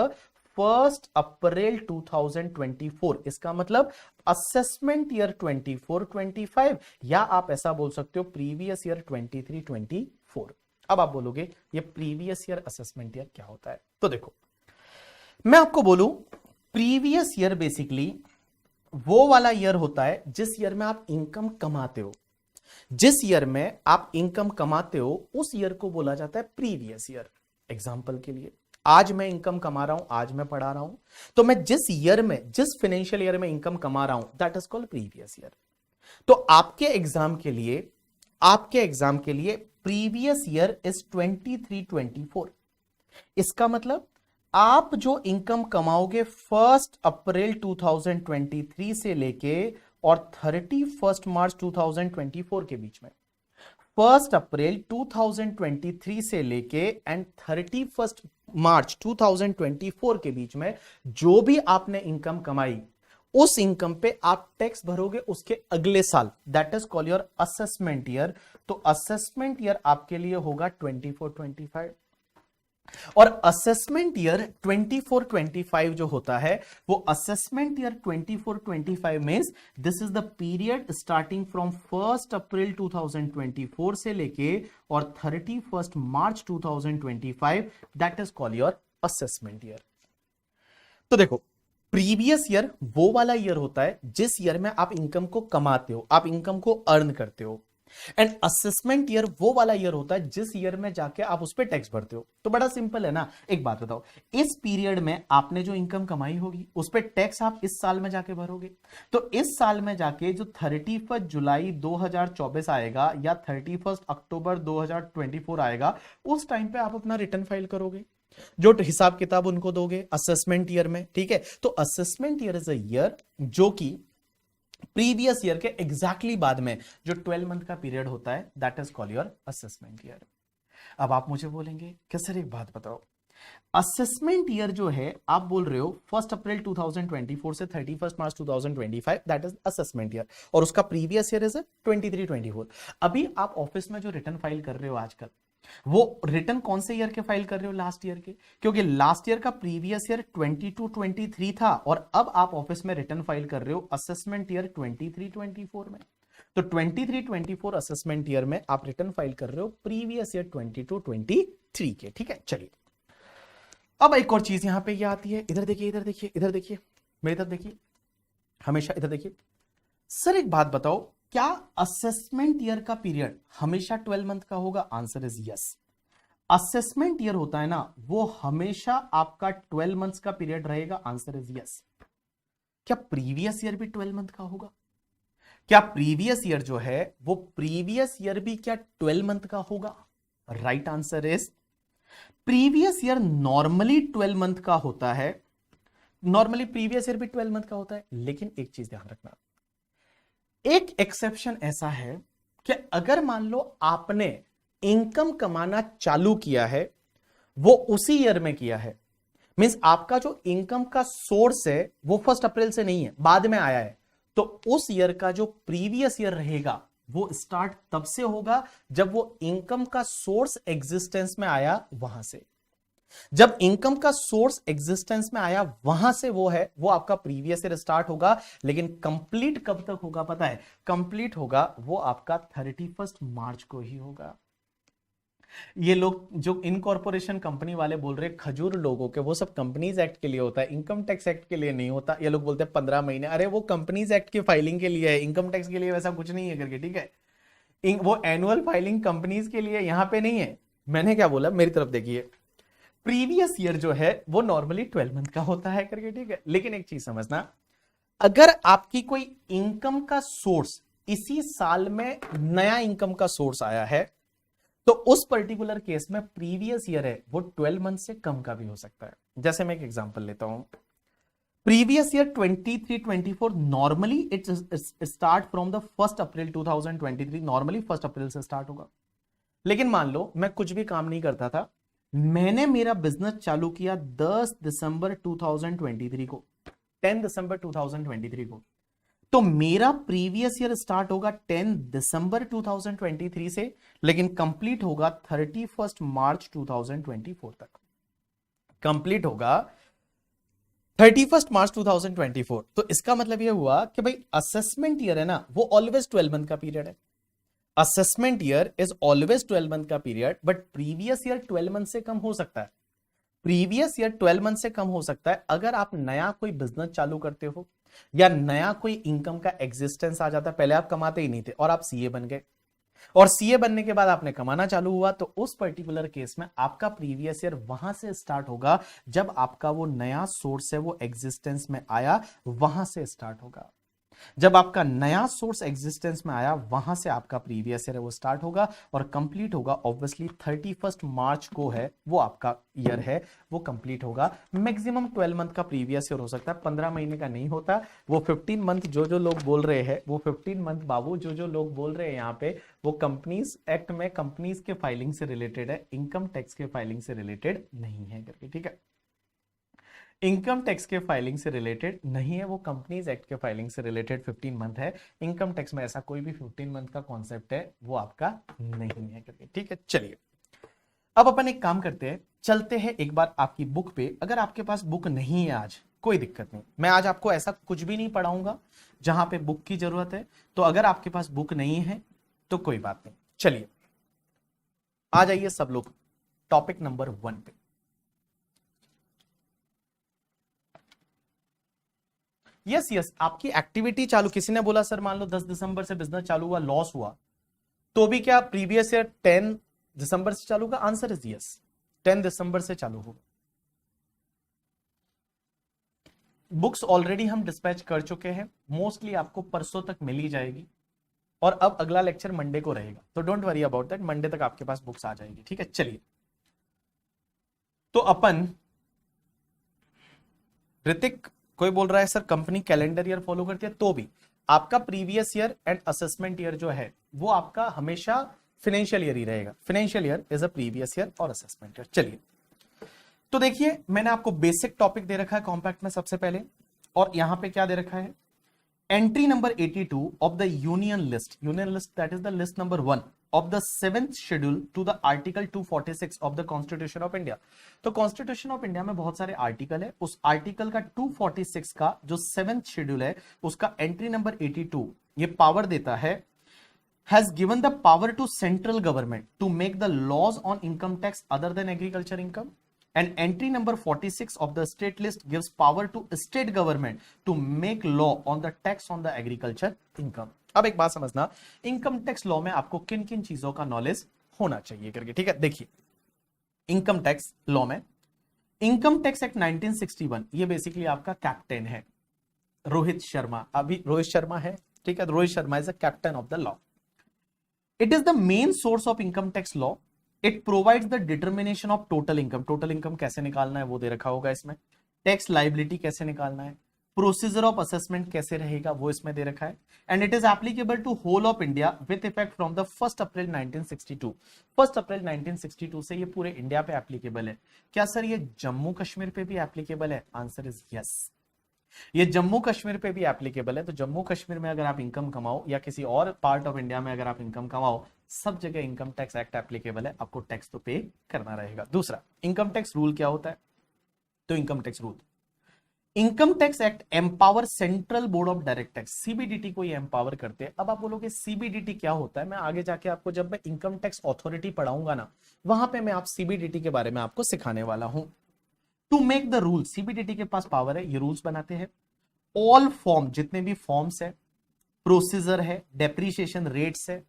1 अप्रैल 2024। इसका मतलब असेसमेंट ईयर 24-25, या आप ऐसा बोल सकते हो प्रीवियस ईयर 23-24। अब आप बोलोगे ये प्रीवियस ईयर असेसमेंट ईयर क्या होता है? तो देखो, मैं आपको बोलूं, प्रीवियस ईयर बेसिकली वो वाला ईयर होता है जिस ईयर में आप इनकम कमाते हो। जिस ईयर में आप इनकम कमाते हो उस ईयर को बोला जाता है प्रीवियस ईयर। एग्जांपल के लिए, आज मैं इनकम कमा रहा हूं, आज मैं पढ़ा रहा हूं, तो मैं जिस ईयर में, जिस फाइनेंशियल ईयर में इनकम कमा रहा हूं, that is called previous year. तो आपके एग्जाम के लिए प्रीवियस ईयर इज 23-24। इसका मतलब आप जो इनकम कमाओगे 1 अप्रैल 2023 से लेके और 31 मार्च 2024 के बीच में, 1 अप्रैल 2023 से लेके एंड 31 मार्च 2024 के बीच में जो भी आपने इनकम कमाई, उस इनकम पे आप टैक्स भरोगे उसके अगले साल, that is called your assessment year. तो असेसमेंट ईयर आपके लिए होगा 24-25। और असेसमेंट ईयर 24-25 जो होता है, वो assessment year 24-25 means this is the period starting from 1 अप्रैल 2024 से लेके और 31 मार्च 2025, that is called your assessment year. तो देखो, प्रीवियस ईयर वो वाला ईयर होता है जिस ईयर में आप इनकम को कमाते हो, आप इनकम को अर्न करते हो। एंड असेसमेंट ईयर वो वाला ईयर होता है जिस ईयर में जाके आप उस पर टैक्स भरते हो। तो बड़ा सिंपल है ना। एक बात बताओ, इस पीरियड में आपने जो इनकम कमाई होगी उस पर टैक्स आप इस साल में जाके भरोगे। तो इस साल में जाके जो 31 जुलाई 2024 आएगा या 31 अक्टूबर 2024 आएगा, उस टाइम पे आप अपना रिटर्न फाइल करोगे, जो हिसाब किताब उनको दोगे असेसमेंट ईयर में। ठीक है, तो assessment year is a year जो कि प्रीवियस ईयर के एग्जैक्टली बाद में जो 12 मंथ का पीरियड होता है, that is called your assessment year. अब आप मुझे बोलेंगे कि सर एक बात बताओ, असेसमेंट ईयर जो है आप बोल रहे हो 1 अप्रैल 2024 से 31 मार्च 2025, दैट इज असेसमेंट ईयर, और उसका प्रीवियस ईयर इज 23-24। अभी आप ऑफिस में जो रिटर्न फाइल कर रहे हो आजकल, वो रिटर्न कौन से ईयर के फाइल कर रहे हो? लास्ट ईयर के, क्योंकि लास्ट ईयर का प्रीवियस ईयर 22-23 था और अब आप ऑफिस में रिटर्न फाइल कर रहे हो असेसमेंट ईयर 23-24 में। तो 23-24 असेसमेंट ईयर में आप रिटर्न फाइल कर रहे हो प्रीवियस ईयर 22-23 के। ठीक है, चलिए अब एक और चीज यहां पे ये आती है, इधर देखिए, इधर देखिए, इधर देखिए, मेरी तरफ देखिए, हमेशा इधर देखिए। सर एक बात बताओ, क्या असेसमेंट ईयर का पीरियड हमेशा 12 मंथ का होगा? Answer is yes. Assessment year होता है ना, वो हमेशा आपका 12 मंथ्स का पीरियड रहेगा। Answer is yes. क्या प्रीवियस ईयर भी 12 मंथ का होगा? क्या प्रीवियस ईयर जो है वो प्रीवियस ईयर भी क्या 12 मंथ का होगा? Right answer is previous year normally 12 month का होता है। नॉर्मली प्रीवियस ईयर भी 12 मंथ का होता है, लेकिन एक चीज ध्यान रखना, एक एक्सेप्शन ऐसा है कि अगर मान लो आपने इनकम कमाना चालू किया है, वो उसी ईयर में किया है, मींस आपका जो इनकम का सोर्स है वो 1 अप्रैल से नहीं है, बाद में आया है, तो उस ईयर का जो प्रीवियस ईयर रहेगा वो स्टार्ट तब से होगा जब वो इनकम का सोर्स एग्जिस्टेंस में आया, वहां से। जब इनकम का सोर्स एग्जिस्टेंस में आया वहां से वो है, वो आपका प्रीवियस ईयर स्टार्ट होगा। लेकिन कंप्लीट कब तक होगा पता है? कंप्लीट होगा वो आपका 31 मार्च को ही होगा। ये लोग जो इनकॉर्पोरेशन कंपनी वाले बोल रहे खजूर लोगों के, वो सब कंपनीज एक्ट के लिए होता है, इनकम टैक्स एक्ट के लिए नहीं होता। ये लोग बोलते हैं 15 महीने, अरे वो कंपनीज एक्ट की फाइलिंग के लिए है, इनकम टैक्स के लिए वैसा कुछ नहीं है करके। ठीक है, वो एनुअल फाइलिंग कंपनीज के लिए, यहां पे नहीं है। मैंने क्या बोला, मेरी तरफ देखिए, प्रीवियस ईयर जो है वो नॉर्मली 12 मंथ का होता है करके। ठीक है, लेकिन एक चीज समझना, अगर आपकी कोई इनकम का सोर्स इसी साल में नया इनकम का सोर्स आया है, तो उस पर्टिकुलर केस में प्रीवियस ईयर है वो 12 मंथ से कम का भी हो सकता है। जैसे मैं एक एग्जांपल लेता हूं, previous year 23-24 normally it start from the 1 April 2023, normally 1 अप्रैल से स्टार्ट होगा। लेकिन मान लो मैं कुछ भी काम नहीं करता था, मैंने मेरा बिजनेस चालू किया 10 दिसंबर 2023 को, 10 दिसंबर 2023 को, तो मेरा प्रीवियस ईयर स्टार्ट होगा 10 दिसंबर 2023 से, लेकिन कंप्लीट होगा 31 मार्च 2024 तक, कंप्लीट होगा 31 मार्च 2024। तो इसका मतलब यह हुआ कि भाई असेसमेंट ईयर है ना, वो ऑलवेज 12 मंथ का पीरियड है। Assessment year is always 12 month का period, but previous year 12 month से कम हो सकता है। प्रीवियस ईयर 12 मंथ से कम हो सकता है अगर आप नया कोई बिजनेस चालू करते हो या नया कोई इनकम का एग्जिस्टेंस आ जाता है। पहले आप कमाते ही नहीं थे और आप सीए बन गए, और सीए बनने के बाद आपने कमाना चालू हुआ, तो उस पर्टिकुलर केस में आपका प्रीवियस ईयर वहां से स्टार्ट होगा जब आपका वो नया सोर्स है वो एग्जिस्टेंस में आया, वहां से स्टार्ट होगा। जब आपका नया सोर्स एग्जिस्टेंस में आया, वहां से आपका प्रीवियस ईयर है वो स्टार्ट होगा और कंप्लीट होगा ऑब्वियसली 31 मार्च को है वो आपका ईयर है वो कंप्लीट होगा। मैक्सिमम 12 मंथ का प्रीवियस ईयर हो सकता है, 15 महीने का नहीं होता। वो 15 मंथ जो लोग बोल रहे हैं, वो 15 मंथ बाबू जो लोग बोल रहे हैं यहाँ पे, वो कंपनीज एक्ट में कंपनीज के फाइलिंग से रिलेटेड है, इनकम टैक्स के फाइलिंग से रिलेटेड नहीं है करके, ठीक है। इनकम टैक्स के फाइलिंग से रिलेटेड नहीं है, वो कंपनीज एक्ट के फाइलिंग से रिलेटेड 15 मंथ है। इनकम टैक्स में ऐसा कोई भी 15 मंथ का कॉन्सेप्ट है वो आपका नहीं है करके, ठीक है। चलिए अब अपन एक काम करते हैं, चलते हैं एक बार आपकी बुक पे। अगर आपके पास बुक नहीं है आज, कोई दिक्कत नहीं, मैं आज आपको ऐसा कुछ भी नहीं पढ़ाऊंगा जहां पे बुक की जरूरत है। तो अगर आपके पास बुक नहीं है तो कोई बात नहीं, चलिए आ जाइए सब लोग टॉपिक नंबर 1 पे। यस यस, आपकी एक्टिविटी चालू, किसी ने बोला सर मान लो 10 दिसंबर से बिजनेस चालू हुआ, लॉस हुआ, तो भी क्या प्रीवियस ईयर 10 दिसंबर से चालू होगा? आंसर इज यस, 10 दिसंबर से चालू होगा। बुक्स ऑलरेडी हम डिस्पैच कर चुके हैं, मोस्टली आपको परसों तक मिल ही जाएगी, और अब अगला लेक्चर मंडे को रहेगा, तो don't worry about that, Monday तक आपके पास बुक्स आ जाएगी, ठीक है। चलिए तो अपन, ऋतिक कोई बोल रहा है sir company calendar year follow करती है, तो भी आपका previous year and assessment year जो है वो आपका हमेशा फाइनेंशियल ईयर ही रहेगा। Financial year is a previous year और असेसमेंट ईयर। चलिए तो देखिए, मैंने आपको बेसिक टॉपिक दे रखा है कॉम्पैक्ट में सबसे पहले, और यहां पे क्या दे रखा है, entry number 82 of the union list, that is the list number 1 of the 7th schedule to the article 246 of the constitution of India। तो कॉन्स्टिट्यूशन ऑफ इंडिया में बहुत सारे आर्टिकल है, उस आर्टिकल का 246 का जो 7th शेड्यूल है उसका एंट्री नंबर 82 ये पावर देता है, has given the power to central government to make the laws on income tax other than agriculture income, and entry number 46 of the state list gives power to state government to make law on the tax on the agriculture income। अब एक बात समझना, income tax law में आपको किन किन चीजों का नॉलेज होना चाहिए करके, ठीक है। देखिए इनकम टैक्स लॉ में इनकम टैक्स एक्ट 1961 ये बेसिकली आपका कैप्टन है रोहित शर्मा, अभी रोहित शर्मा है, ठीक है। Rohit Sharma is the captain of the law. It is the main source of income tax law. It provides the determination of total income, total income कैसे निकालना है वो दे रखा होगा इसमें, टैक्स लाइबिलिटी कैसे निकालना है, प्रोसीजर ऑफ असेसमेंट कैसे रहेगा वो इसमें दे रखा है, and it is applicable to whole of India with effect from the 1 अप्रैल 1962। 1 अप्रैल 1962 से ये पूरे इंडिया पे एप्लीकेबल है। क्या सर ये जम्मू कश्मीर पे भी एप्लीकेबल है? आंसर इज यस, ये जम्मू कश्मीर पे भी एप्लीकेबल है। तो जम्मू कश्मीर में अगर आप इनकम कमाओ या किसी और पार्ट ऑफ इंडिया में अगर आप इनकम कमाओ, सब जगह इनकम टैक्स एक्ट एप्लीकेबल है, आपको टैक्स तो पे करना रहेगा। दूसरा, इनकम टैक्स रूल क्या होता है? तो income tax rule, income tax act empower central board of direct tax, CBDT को ये एम्पावर करते हैं। अब आप बोलोगे सीबीडीटी क्या होता है? मैं आगे जाके आपको जब मैं इनकम टैक्स अथॉरिटी पढ़ाऊंगा ना, वहां पे मैं आप सीबीडीटी के बारे में आपको सिखाने वाला हूं। To make the rule, CBDT के पास पावर है, ये रूल्स बनाते हैं। ऑल फॉर्म, जितने भी फॉर्म्स है, प्रोसीजर है, डेप्रीशिएशन रेट्स है,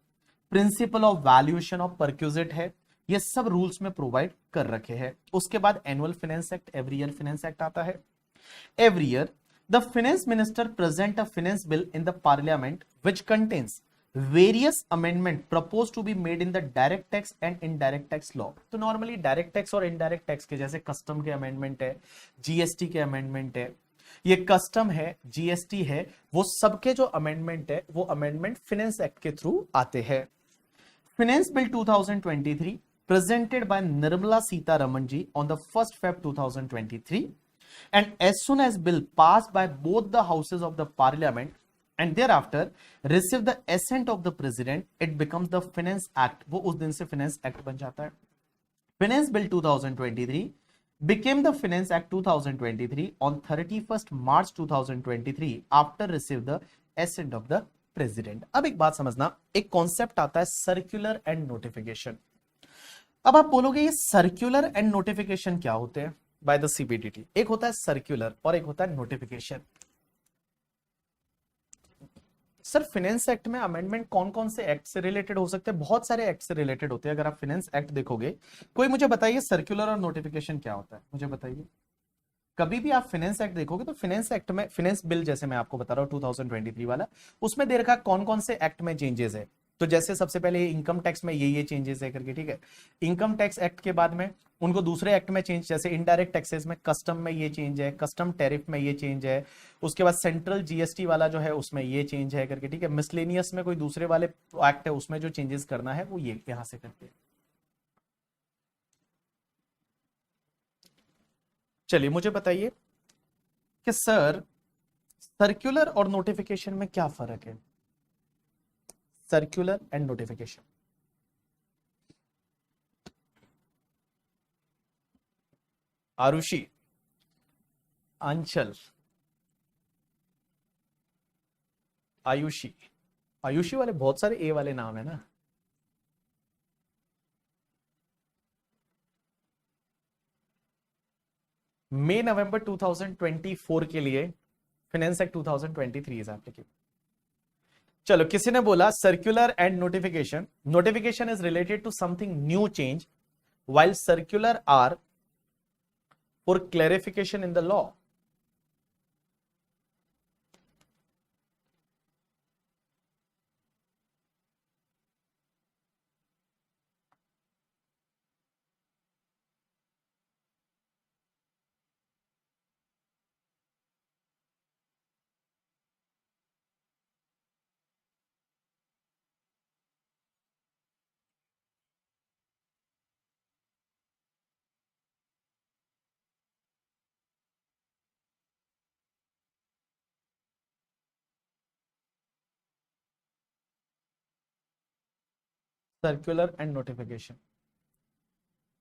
principle of valuation of perquisite है, ये सब रूल्स में प्रोवाइड कर रखे हैं। उसके बाद annual finance act, every year finance act आता है। Every year, the finance minister present a finance bill in the parliament which contains various amendment proposed to be made in the direct tax and indirect tax law। तो normally direct tax और indirect tax के, जैसे custom के amendment है, GST के amendment है, ये custom है, जीएसटी है, वो सबके जो अमेंडमेंट है वो अमेंडमेंट फाइनेंस एक्ट के थ्रू आते हैं। Finance bill 2023 presented by Nirmala Sitharaman ji on the 1st Feb 2023, and as soon as bill passed by both the houses of the parliament and thereafter received the assent of the president, it becomes the finance act। वो उस दिन से finance act बन जाता है। Finance bill 2023 became the finance act 2023 on 31st March 2023 after received the assent of the president। अब एक बात समझना, एक कॉन्सेप्ट आता है सर्कुलर एंड नोटिफिकेशन। अब आप बोलोगे ये सर्कुलर एंड नोटिफिकेशन क्या होते हैं बाय द सीबीडीटी? एक होता है सर्कुलर और एक होता है नोटिफिकेशन। सर फाइनेंस एक्ट में अमेंडमेंट कौन कौन से एक्ट से रिलेटेड हो सकते हैं? बहुत सारे एक्ट से रिलेटेड होते हैं। अगर आप फाइनेंस एक्ट देखोगे, कोई मुझे बताइए सर्कुलर और नोटिफिकेशन क्या होता है, मुझे बताइए। कभी भी आप फाइनेंस एक्ट देखोगे तो फाइनेंस एक्ट में, फाइनेंस बिल जैसे मैं आपको बता रहा हूं 2023 वाला, उसमें दे रखा कौन कौन से एक्ट में चेंजेस है। तो जैसे सबसे पहले इनकम टैक्स में ये चेंजेस है करके, ठीक है। इनकम टैक्स एक्ट के बाद में उनको दूसरे एक्ट में चेंज, जैसे इनडायरेक्ट टैक्सेस में कस्टम में ये चेंज है, कस्टम टैरिफ में ये चेंज है, उसके बाद सेंट्रल जीएसटी वाला जो है उसमें ये चेंज है करके, ठीक है। मिसलेनियस में कोई दूसरे वाले एक्ट है उसमें जो चेंजेस करना है वो ये यहां से करते हैं। चलिए मुझे बताइए कि सर सर्कुलर और नोटिफिकेशन में क्या फर्क है? Circular and notification. आरुषि, अंचल, आयुषी, आयुषी वाले बहुत सारे ए वाले नाम है ना। मई नवंबर 2024 के लिए फाइनेंस एक्ट 2023 इज एप्लीकेबल। चलो, किसी ने बोला circular and notification, notification is related to something new change while circular are for clarification in the law। Circular and notification,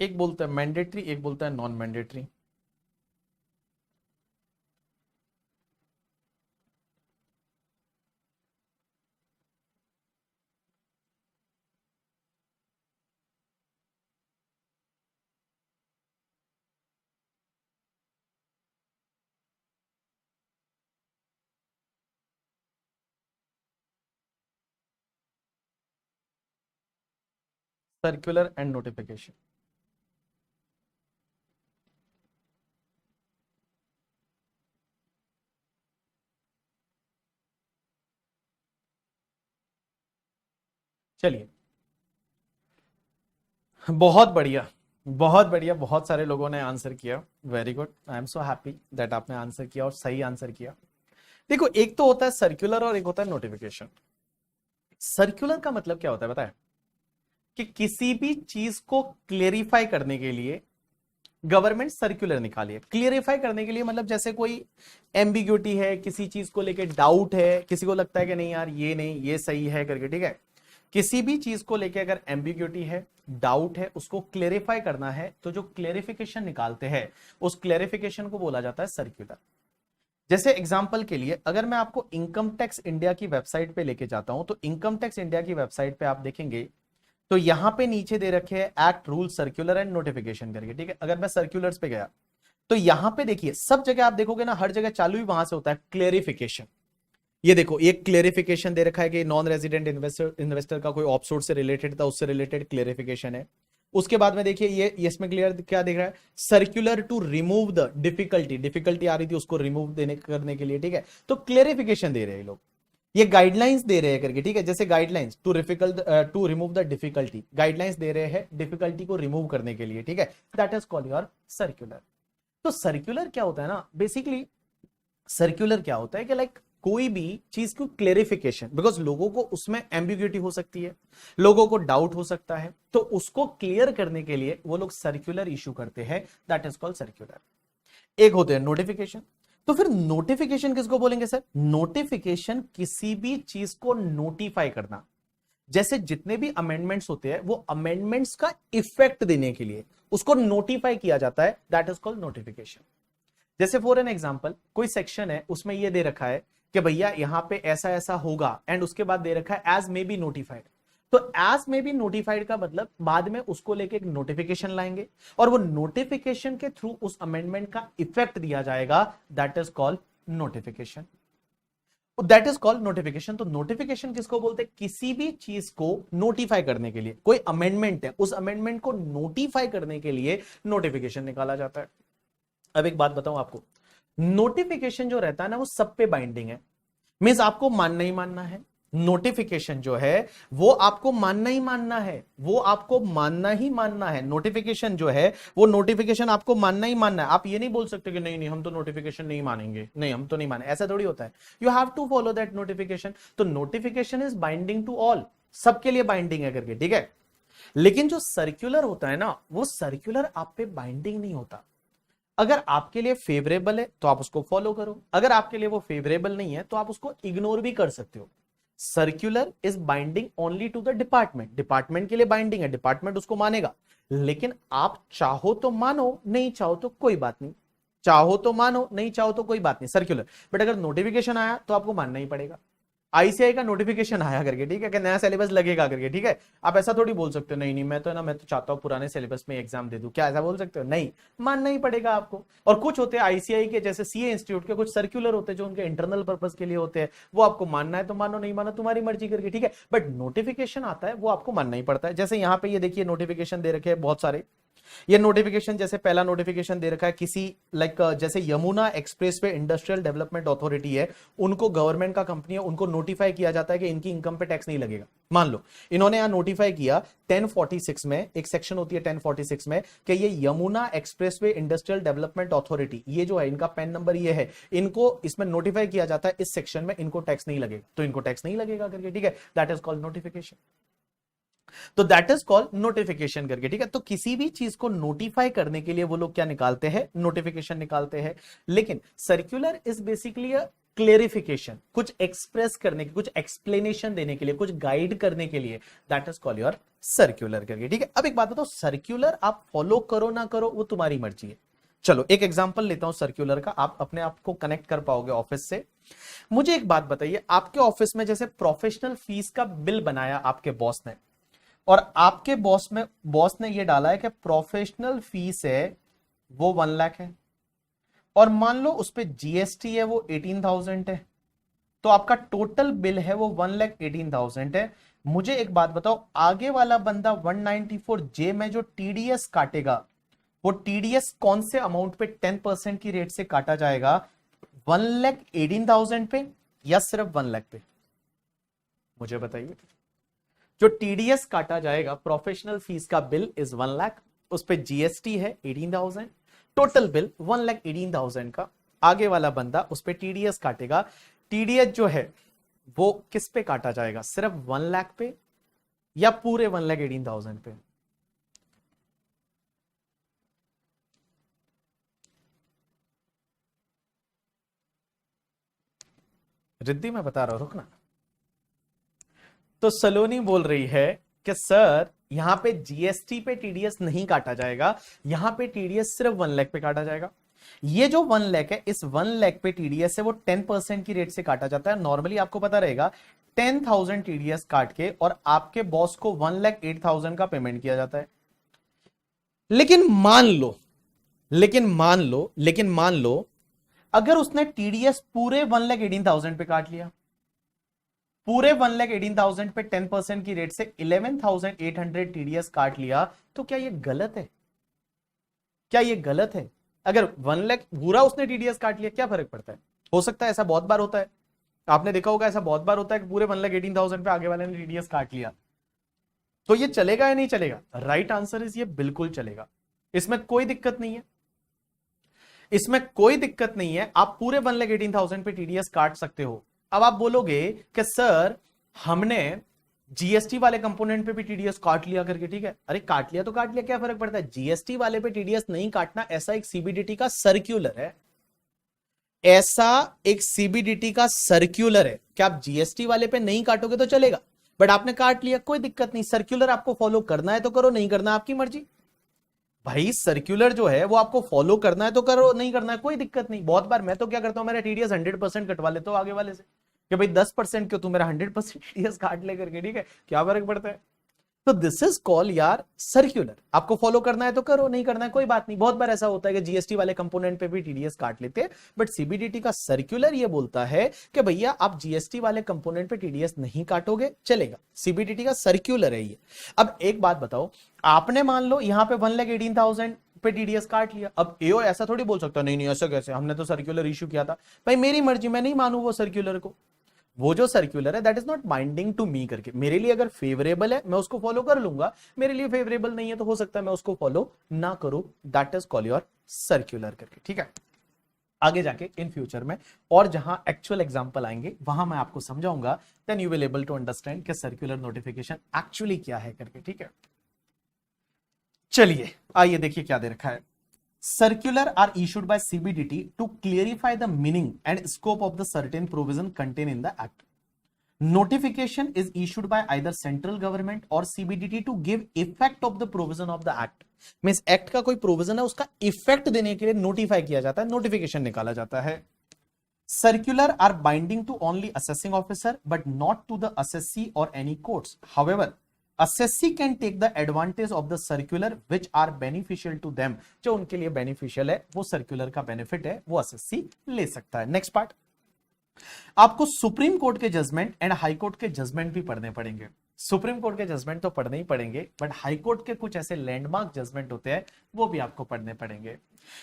एक बोलता है मैंडेटरी, एक बोलता है non mandatory. Circular and notification, चलिए बहुत बढ़िया, बहुत बढ़िया, बहुत सारे लोगों ने आंसर किया। Very good, I am so happy that आपने आंसर किया और सही आंसर किया। देखो, एक तो होता है सर्कुलर और एक होता है नोटिफिकेशन। सर्कुलर का मतलब क्या होता है पता है? कि किसी भी चीज को क्लेरिफाई करने के लिए गवर्नमेंट सर्कुलर निकाली है। क्लियरिफाई करने के लिए मतलब जैसे कोई एम्बिग्यूटी है, किसी चीज को लेके डाउट है, किसी को लगता है कि नहीं यार ये नहीं ये सही है करके, ठीक है। किसी भी चीज को लेके अगर एम्बिग्यूटी है, डाउट है, उसको क्लेरिफाई करना है तो जो क्लेरिफिकेशन निकालते हैं उस क्लेरिफिकेशन को बोला जाता है सर्कुलर। जैसे एग्जांपल के लिए अगर मैं आपको इनकम टैक्स इंडिया की वेबसाइट पे लेके जाता हूं तो इनकम टैक्स इंडिया की वेबसाइट पे आप देखेंगे तो यहां पे नीचे दे रखे हैं act, rule, circular and notification करके, ठीक है। अगर मैं सर्कुलर्स पे गया तो यहां पे देखिए सब जगह आप देखोगे ना, हर जगह चालू ही वहां से होता है क्लेरिफिकेशन। ये देखो, एक क्लेरिफिकेशन दे रखा है कि नॉन रेजिडेंट इन्वेस्टर का कोई ऑफसोर्स से रिलेटेड था, उससे रिलेटेड क्लेरिफिकेशन है। उसके बाद में देखिए ये इसमें क्लियर क्या दिख रहा है? Circular to remove the difficulty, difficulty आ रही थी उसको रिमूव देने करने के लिए, ठीक है। तो क्लेरिफिकेशन दे रहे हैं लोग, ये गाइडलाइंस दे रहे हैं करके, ठीक है। जैसे guidelines to remove the difficulty, guidelines दे रहे हैं डिफिकल्टी को रिमूव करने के लिए, ठीक है। That is called your circular. तो सर्कुलर क्या होता है ना, बेसिकली सर्क्यूलर क्या होता है कि लाइक कोई भी चीज को क्लेरिफिकेशन, बिकॉज लोगों को उसमें एम्बिग्यूटी हो सकती है, लोगों को डाउट हो सकता है, तो उसको क्लियर करने के लिए वो लोग सर्क्यूलर इशू करते हैं, दैट इज कॉल्ड सर्क्यूलर। एक होते हैं नोटिफिकेशन। तो फिर नोटिफिकेशन किसको बोलेंगे सर? नोटिफिकेशन किसी भी चीज को नोटिफाई करना, जैसे जितने भी अमेंडमेंट्स होते हैं वो अमेंडमेंट्स का इफेक्ट देने के लिए उसको नोटिफाई किया जाता है, दैट इज कॉल्ड नोटिफिकेशन। जैसे फॉर एन एग्जांपल कोई सेक्शन है, उसमें ये दे रखा है कि भैया यहां पे ऐसा ऐसा होगा, एंड उसके बाद दे रखा है एज मे बी नोटिफाइड। तो एज मे बी नोटिफाइड का मतलब बाद में उसको लेके एक नोटिफिकेशन लाएंगे और वो नोटिफिकेशन के थ्रू उस अमेंडमेंट का इफेक्ट दिया जाएगा, that is called notification. That is called notification. तो नोटिफिकेशन किसको बोलते हैं? किसी भी चीज को नोटिफाई करने के लिए, कोई अमेंडमेंट है उस अमेंडमेंट को नोटिफाई करने के लिए नोटिफिकेशन निकाला जाता है। अब एक बात बताऊं आपको, नोटिफिकेशन जो रहता है ना वो सब पे बाइंडिंग है, मींस आपको मानना ही मानना है। नोटिफिकेशन जो है वो आपको मानना ही मानना है, वो आपको मानना ही मानना है। नोटिफिकेशन जो है वो नोटिफिकेशन आपको मानना ही मानना है। आप ये नहीं बोल सकते कि नहीं नहीं हम तो नोटिफिकेशन नहीं मानेंगे, नहीं हम तो नहीं माने, ऐसा थोड़ी होता है। You have to follow that notification. तो notification is binding to all, सबके लिए बाइंडिंग है करके, ठीक है। लेकिन जो सर्क्यूलर होता है ना, वो सर्क्यूलर आप पे बाइंडिंग नहीं होता। अगर आपके लिए फेवरेबल है तो आप उसको फॉलो करो, अगर आपके लिए वो फेवरेबल नहीं है तो आप उसको इग्नोर भी कर सकते हो। Circular is binding only to the department, department के लिए बाइंडिंग है, डिपार्टमेंट उसको मानेगा। लेकिन आप चाहो तो मानो, नहीं चाहो तो कोई बात नहीं, चाहो तो मानो नहीं चाहो तो कोई बात नहीं, सर्क्यूलर। बट अगर नोटिफिकेशन आया तो आपको मानना ही पड़ेगा। आईसीआई का नोटिफिकेशन आया करके, ठीक है, कि नया सिलेबस लगेगा करके, ठीक है, आप ऐसा थोड़ी बोल सकते हो नहीं नहीं मैं तो ना, मैं तो चाहता हूं पुराने सिलेबस में एग्जाम दे दूं, क्या ऐसा बोल सकते हो? नहीं, मानना ही पड़ेगा आपको। और कुछ होते हैं आईसीआई के, जैसे सीए इंस्टीट्यूट के कुछ सर्क्यूलर होते हैं जो उनके इंटरनल पर्पस के लिए होते हैं, वो आपको मानना है तो मानो, नहीं मानो तुम्हारी मर्जी करके, ठीक है। बट नोटिफिकेशन आता है वो आपको मानना ही पड़ता है। जैसे यहाँ पे ये देखिए नोटिफिकेशन दे रखे हैं बहुत सारे। ये नोटिफिकेशन, जैसे पहला नोटिफिकेशन दे रखा है किसी जैसे Yamuna expressway industrial development authority है, उनको गवर्नमेंट का कंपनी है, उनको नोटिफाई किया जाता है कि इनकी इनकम पे टैक्स नहीं लगेगा। मान लो इन्होंने यहां नोटिफाई किया 1046 में, एक सेक्शन होती है 1046 में, कि ये Yamuna expressway industrial development authority, ये जो है इनका पैन नंबर ये है, इनको इसमें नोटिफाई किया जाता है इस सेक्शन में इनको टैक्स नहीं लगेगा, तो इनको टैक्स नहीं लगेगा करके, ठीक है। That is called notification. तो दैट इज कॉल्ड नोटिफिकेशन करके, ठीक है। तो किसी भी चीज को नोटिफाई करने के लिए वो लोग क्या निकालते हैं? नोटिफिकेशन निकालते हैं। लेकिन सर्क्यूलर इज बेसिकली क्लेरिफिकेशन, कुछ एक्सप्रेस करने की, कुछ एक्सप्लेनेशन देने के लिए, कुछ गाइड करने के लिए, that is called your circular करके, ठीक है। अब एक बात बताओ, सर्क्यूलर आप फॉलो करो ना करो वो तुम्हारी मर्जी है। चलो एक एग्जांपल लेता हूं सर्क्यूलर का, आप अपने आप को कनेक्ट कर पाओगे ऑफिस से। मुझे एक बात बताइए, आपके ऑफिस में जैसे प्रोफेशनल फीस का बिल बनाया आपके बॉस ने, और आपके बॉस ने ये डाला है कि प्रोफेशनल फीस है वो 1 लाख है, और मान लो उस पे जीएसटी है वो 18,000 है, तो आपका टोटल बिल है वो 1,18,000 है। मुझे एक बात बताओ, आगे वाला बंदा 194J में जो टीडीएस काटेगा, वो टीडीएस कौन से अमाउंट पे 10% की रेट से काटा जाएगा? 1,18,000 पे या सिर्फ 1 लाख पे? मुझे बताइए। जो टीडीएस काटा जाएगा, प्रोफेशनल फीस का बिल इज 1 लाख, उस पे जीएसटी है 18,000, टोटल बिल 1,18,000 का। आगे वाला बंदा उस पे टीडीएस काटेगा, टीडीएस जो है वो किस पे काटा जाएगा? सिर्फ 1 लाख पे या पूरे 1,18,000 पे? रिद्धि मैं बता रहा हूं, रुकना। तो सलोनी बोल रही है कि सर यहां पे जीएसटी पे टीडीएस नहीं काटा जाएगा, यहां पे टीडीएस सिर्फ 1 लाख पे काटा जाएगा। ये जो 1 लाख है, इस 1 लाख पे टीडीएस है वो 10% की रेट से काटा जाता है। नॉर्मली आपको पता रहेगा 10,000 टीडीएस काट के और आपके बॉस को 1,08,000 का पेमेंट किया जाता है। लेकिन मान लो अगर उसने टीडीएस पूरे 1,18,000 पे काट लिया, पूरे 1,18,000 पे 10% की रेट से 11,800 टीडीएस काट लिया, तो क्या ये गलत है? क्या ये गलत है? अगर 1 लाख पूरा उसने टीडीएस काट लिया, क्या फर्क पड़ता है? हो सकता है ऐसा बहुत बार होता है, आपने देखा होगा ऐसा बहुत बार होता है कि पूरे 1,18,000 पे आगे वाले ने टीडीएस काट लिया। तो ये चलेगा या नहीं चलेगा? राइट आंसर इज ये बिल्कुल चलेगा, इसमें कोई दिक्कत नहीं है। इसमें कोई दिक्कत नहीं है, आप पूरे 1,18,000 पे टीडीएस काट सकते हो। अब आप बोलोगे कि सर हमने जीएसटी वाले कंपोनेंट पे भी टीडीएस काट लिया करके, ठीक है, अरे काट लिया तो काट लिया, क्या फर्क पड़ता है। जीएसटी वाले पे टीडीएस नहीं काटना, ऐसा एक सीबीडीटी का सर्क्यूलर है, ऐसा एक सीबीडीटी का सर्क्यूलर है कि आप जीएसटी वाले पे नहीं काटोगे तो चलेगा, बट आपने काट लिया, कोई दिक्कत नहीं। सर्क्यूलर आपको फॉलो करना है तो करो, नहीं करना आपकी मर्जी भाई। सर्क्यूलर जो है वो आपको फॉलो करना है तो करो, नहीं करना है कोई दिक्कत नहीं। बहुत बार मैं तो क्या करता हूं, मेरा टीडीएस 100% कटवा लेता हूं आगे वाले से कि भाई 10% क्यों, तू मेरा 100% टीडीएस काट ले करके, ठीक है, क्या फर्क पड़ता है। तो दिस इज कॉल यार सर्क्यूलर, आपको फॉलो करना है तो करो, नहीं करना है कोई बात नहीं। बहुत बार ऐसा होता है कि जीएसटी वाले कंपोनेंट पे भी टीडीएस काट लेते हैं, बट सीबीडीटी का सर्क्यूलर ये बोलता है कि भैया आप जीएसटी वाले कंपोनेंट पे टीडीएस नहीं काटोगे, चलेगा। सीबीडीटी का सर्क्यूलर है ये। अब एक बात बताओ, आपने मान लो यहां पे 1,18,000 पे टीडीएस काट लिया, अब एओ ऐसा थोड़ी बोल सकता नहीं नहीं ऐसा कैसे, हमने तो सर्क्यूलर इश्यू किया था। भाई मेरी मर्जी, मैं नहीं मानू वो सर्क्यूलर को, वो जो सर्क्यूलर है that is not binding to me करके, मेरे लिए अगर फेवरेबल है मैं उसको फॉलो कर लूंगा, मेरे लिए फेवरेबल नहीं है तो हो सकता है मैं उसको फॉलो ना करूं, that is call your circular करके, ठीक है। आगे जाके इन फ्यूचर में और जहां एक्चुअल एग्जांपल आएंगे वहां मैं आपको समझाऊंगा, then you will able to understand कि सर्क्यूलर नोटिफिकेशन एक्चुअली क्या है करके, ठीक है। चलिए आइए देखिए क्या दे रखा है। Circular are issued by CBDT to clarify the meaning and scope of the certain provision contained in the act. Notification is issued by either central government or CBDT to give effect of the provision of the act. Means act का कोई provision है उसका effect देने के लिए notify किया जाता है, notification निकाला जाता है। Circular are binding to only assessing officer but not to the assessee or any courts. However, assessee can take the advantage of the circular which are beneficial to them. जो उनके लिए beneficial है, वो circular का benefit है, वो assessee ले सकता है। नेक्स्ट पार्ट, आपको सुप्रीम कोर्ट के जजमेंट एंड हाई कोर्ट के जजमेंट भी पढ़ने पड़ेंगे। सुप्रीम कोर्ट के जजमेंट तो पढ़ने ही पड़ेंगे, बट हाई कोर्ट के कुछ ऐसे लैंडमार्क जजमेंट होते हैं वो भी आपको पढ़ने पड़ेंगे।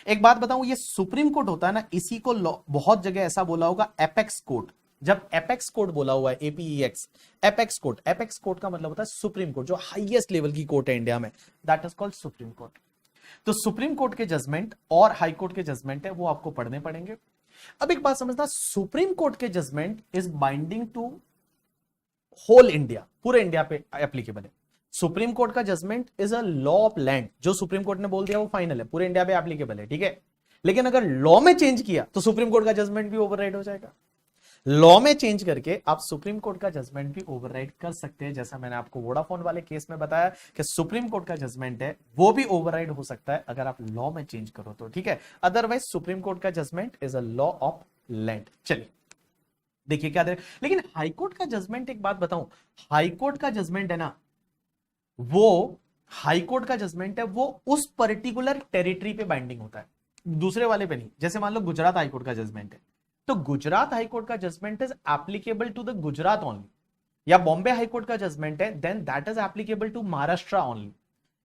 एक बात बताऊं, ये सुप्रीम कोर्ट होता है ना, इसी को बहुत जगह ऐसा बोला होगा एपेक्स कोर्ट। जब एपेक्स कोर्ट बोला हुआ है, A P E X, apex court, apex court का मतलब होता है सुप्रीम कोर्ट, जो हाईएस्ट लेवल की कोर्ट है इंडिया में, that is called supreme court. तो सुप्रीम कोर्ट के जजमेंट और हाई कोर्ट के जजमेंट है वो आपको पढ़ने पड़ेंगे। अब एक बात समझना, सुप्रीम कोर्ट के judgment is binding to whole India, पूरे इंडिया पे एप्लीकेबल है। सुप्रीम कोर्ट का judgment is a law of land, जो सुप्रीम कोर्ट ने बोल दिया वो फाइनल है, पूरे इंडिया पे एप्लीकेबल है, ठीक है। लेकिन अगर लॉ में चेंज किया तो सुप्रीम कोर्ट का जजमेंट भी ओवरराइड हो जाएगा। लॉ में चेंज करके आप सुप्रीम कोर्ट का जजमेंट भी ओवरराइड कर सकते हैं, जैसा मैंने आपको वोडाफोन वाले केस में बताया कि सुप्रीम कोर्ट का जजमेंट है वो भी ओवरराइड हो सकता है अगर आप लॉ में चेंज करो तो, ठीक है। अदरवाइज सुप्रीम कोर्ट का judgment is a law of land. चलिए देखिए क्या दे, लेकिन हाई कोर्ट का जजमेंट, एक बात बताऊं, हाई कोर्ट का जजमेंट है ना, वो हाई कोर्ट का जजमेंट है वो उस पर्टिकुलर टेरिटरी पे बाइंडिंग होता है, दूसरे वाले पे नहीं। जैसे मान लो गुजरात हाई कोर्ट का जजमेंट है, तो गुजरात हाई कोर्ट का judgment is applicable to the Gujarat only, या बॉम्बे हाई कोर्ट का जजमेंट है then that is applicable to Maharashtra only,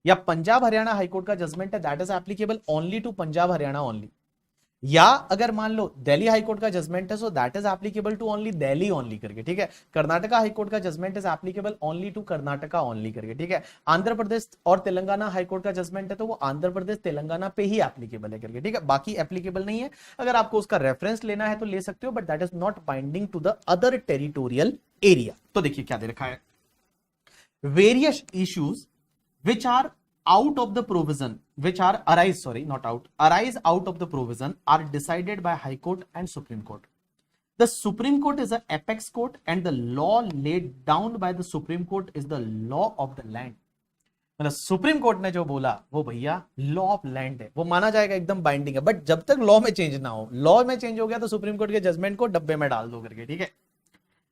या पंजाब हरियाणा हाई कोर्ट का जजमेंट है that is applicable only to Punjab Haryana only, या अगर मान लो दिल्ली हाई कोर्ट का जजमेंट है so that is applicable to only Delhi only करके, ठीक है। कर्नाटका हाई कोर्ट का judgment is applicable only to Karnataka only करके, ठीक है। आंध्र प्रदेश और तेलंगाना हाई कोर्ट का जजमेंट है तो वो आंध्र प्रदेश तेलंगाना पे ही एप्लीकेबल है करके, ठीक है, बाकी एप्लीकेबल नहीं है। अगर आपको उसका रेफरेंस लेना है तो ले सकते हो, but that is not binding to the other territorial area. तो देखिए क्या दे रखा है, various issues which are out of the provision which are arise, sorry not out, arise out of the provision are decided by high court and supreme court. The supreme court is a apex court and the law laid down by the supreme court is the law of the land. मतलब supreme court ने जो बोला वो भैया law of land है, वो माना जाएगा, एकदम बाइंडिंग है। बट जब तक लॉ में चेंज ना हो, लॉ में चेंज हो गया तो सुप्रीम कोर्ट के जजमेंट को डब्बे में डाल दो करके, ठीक है।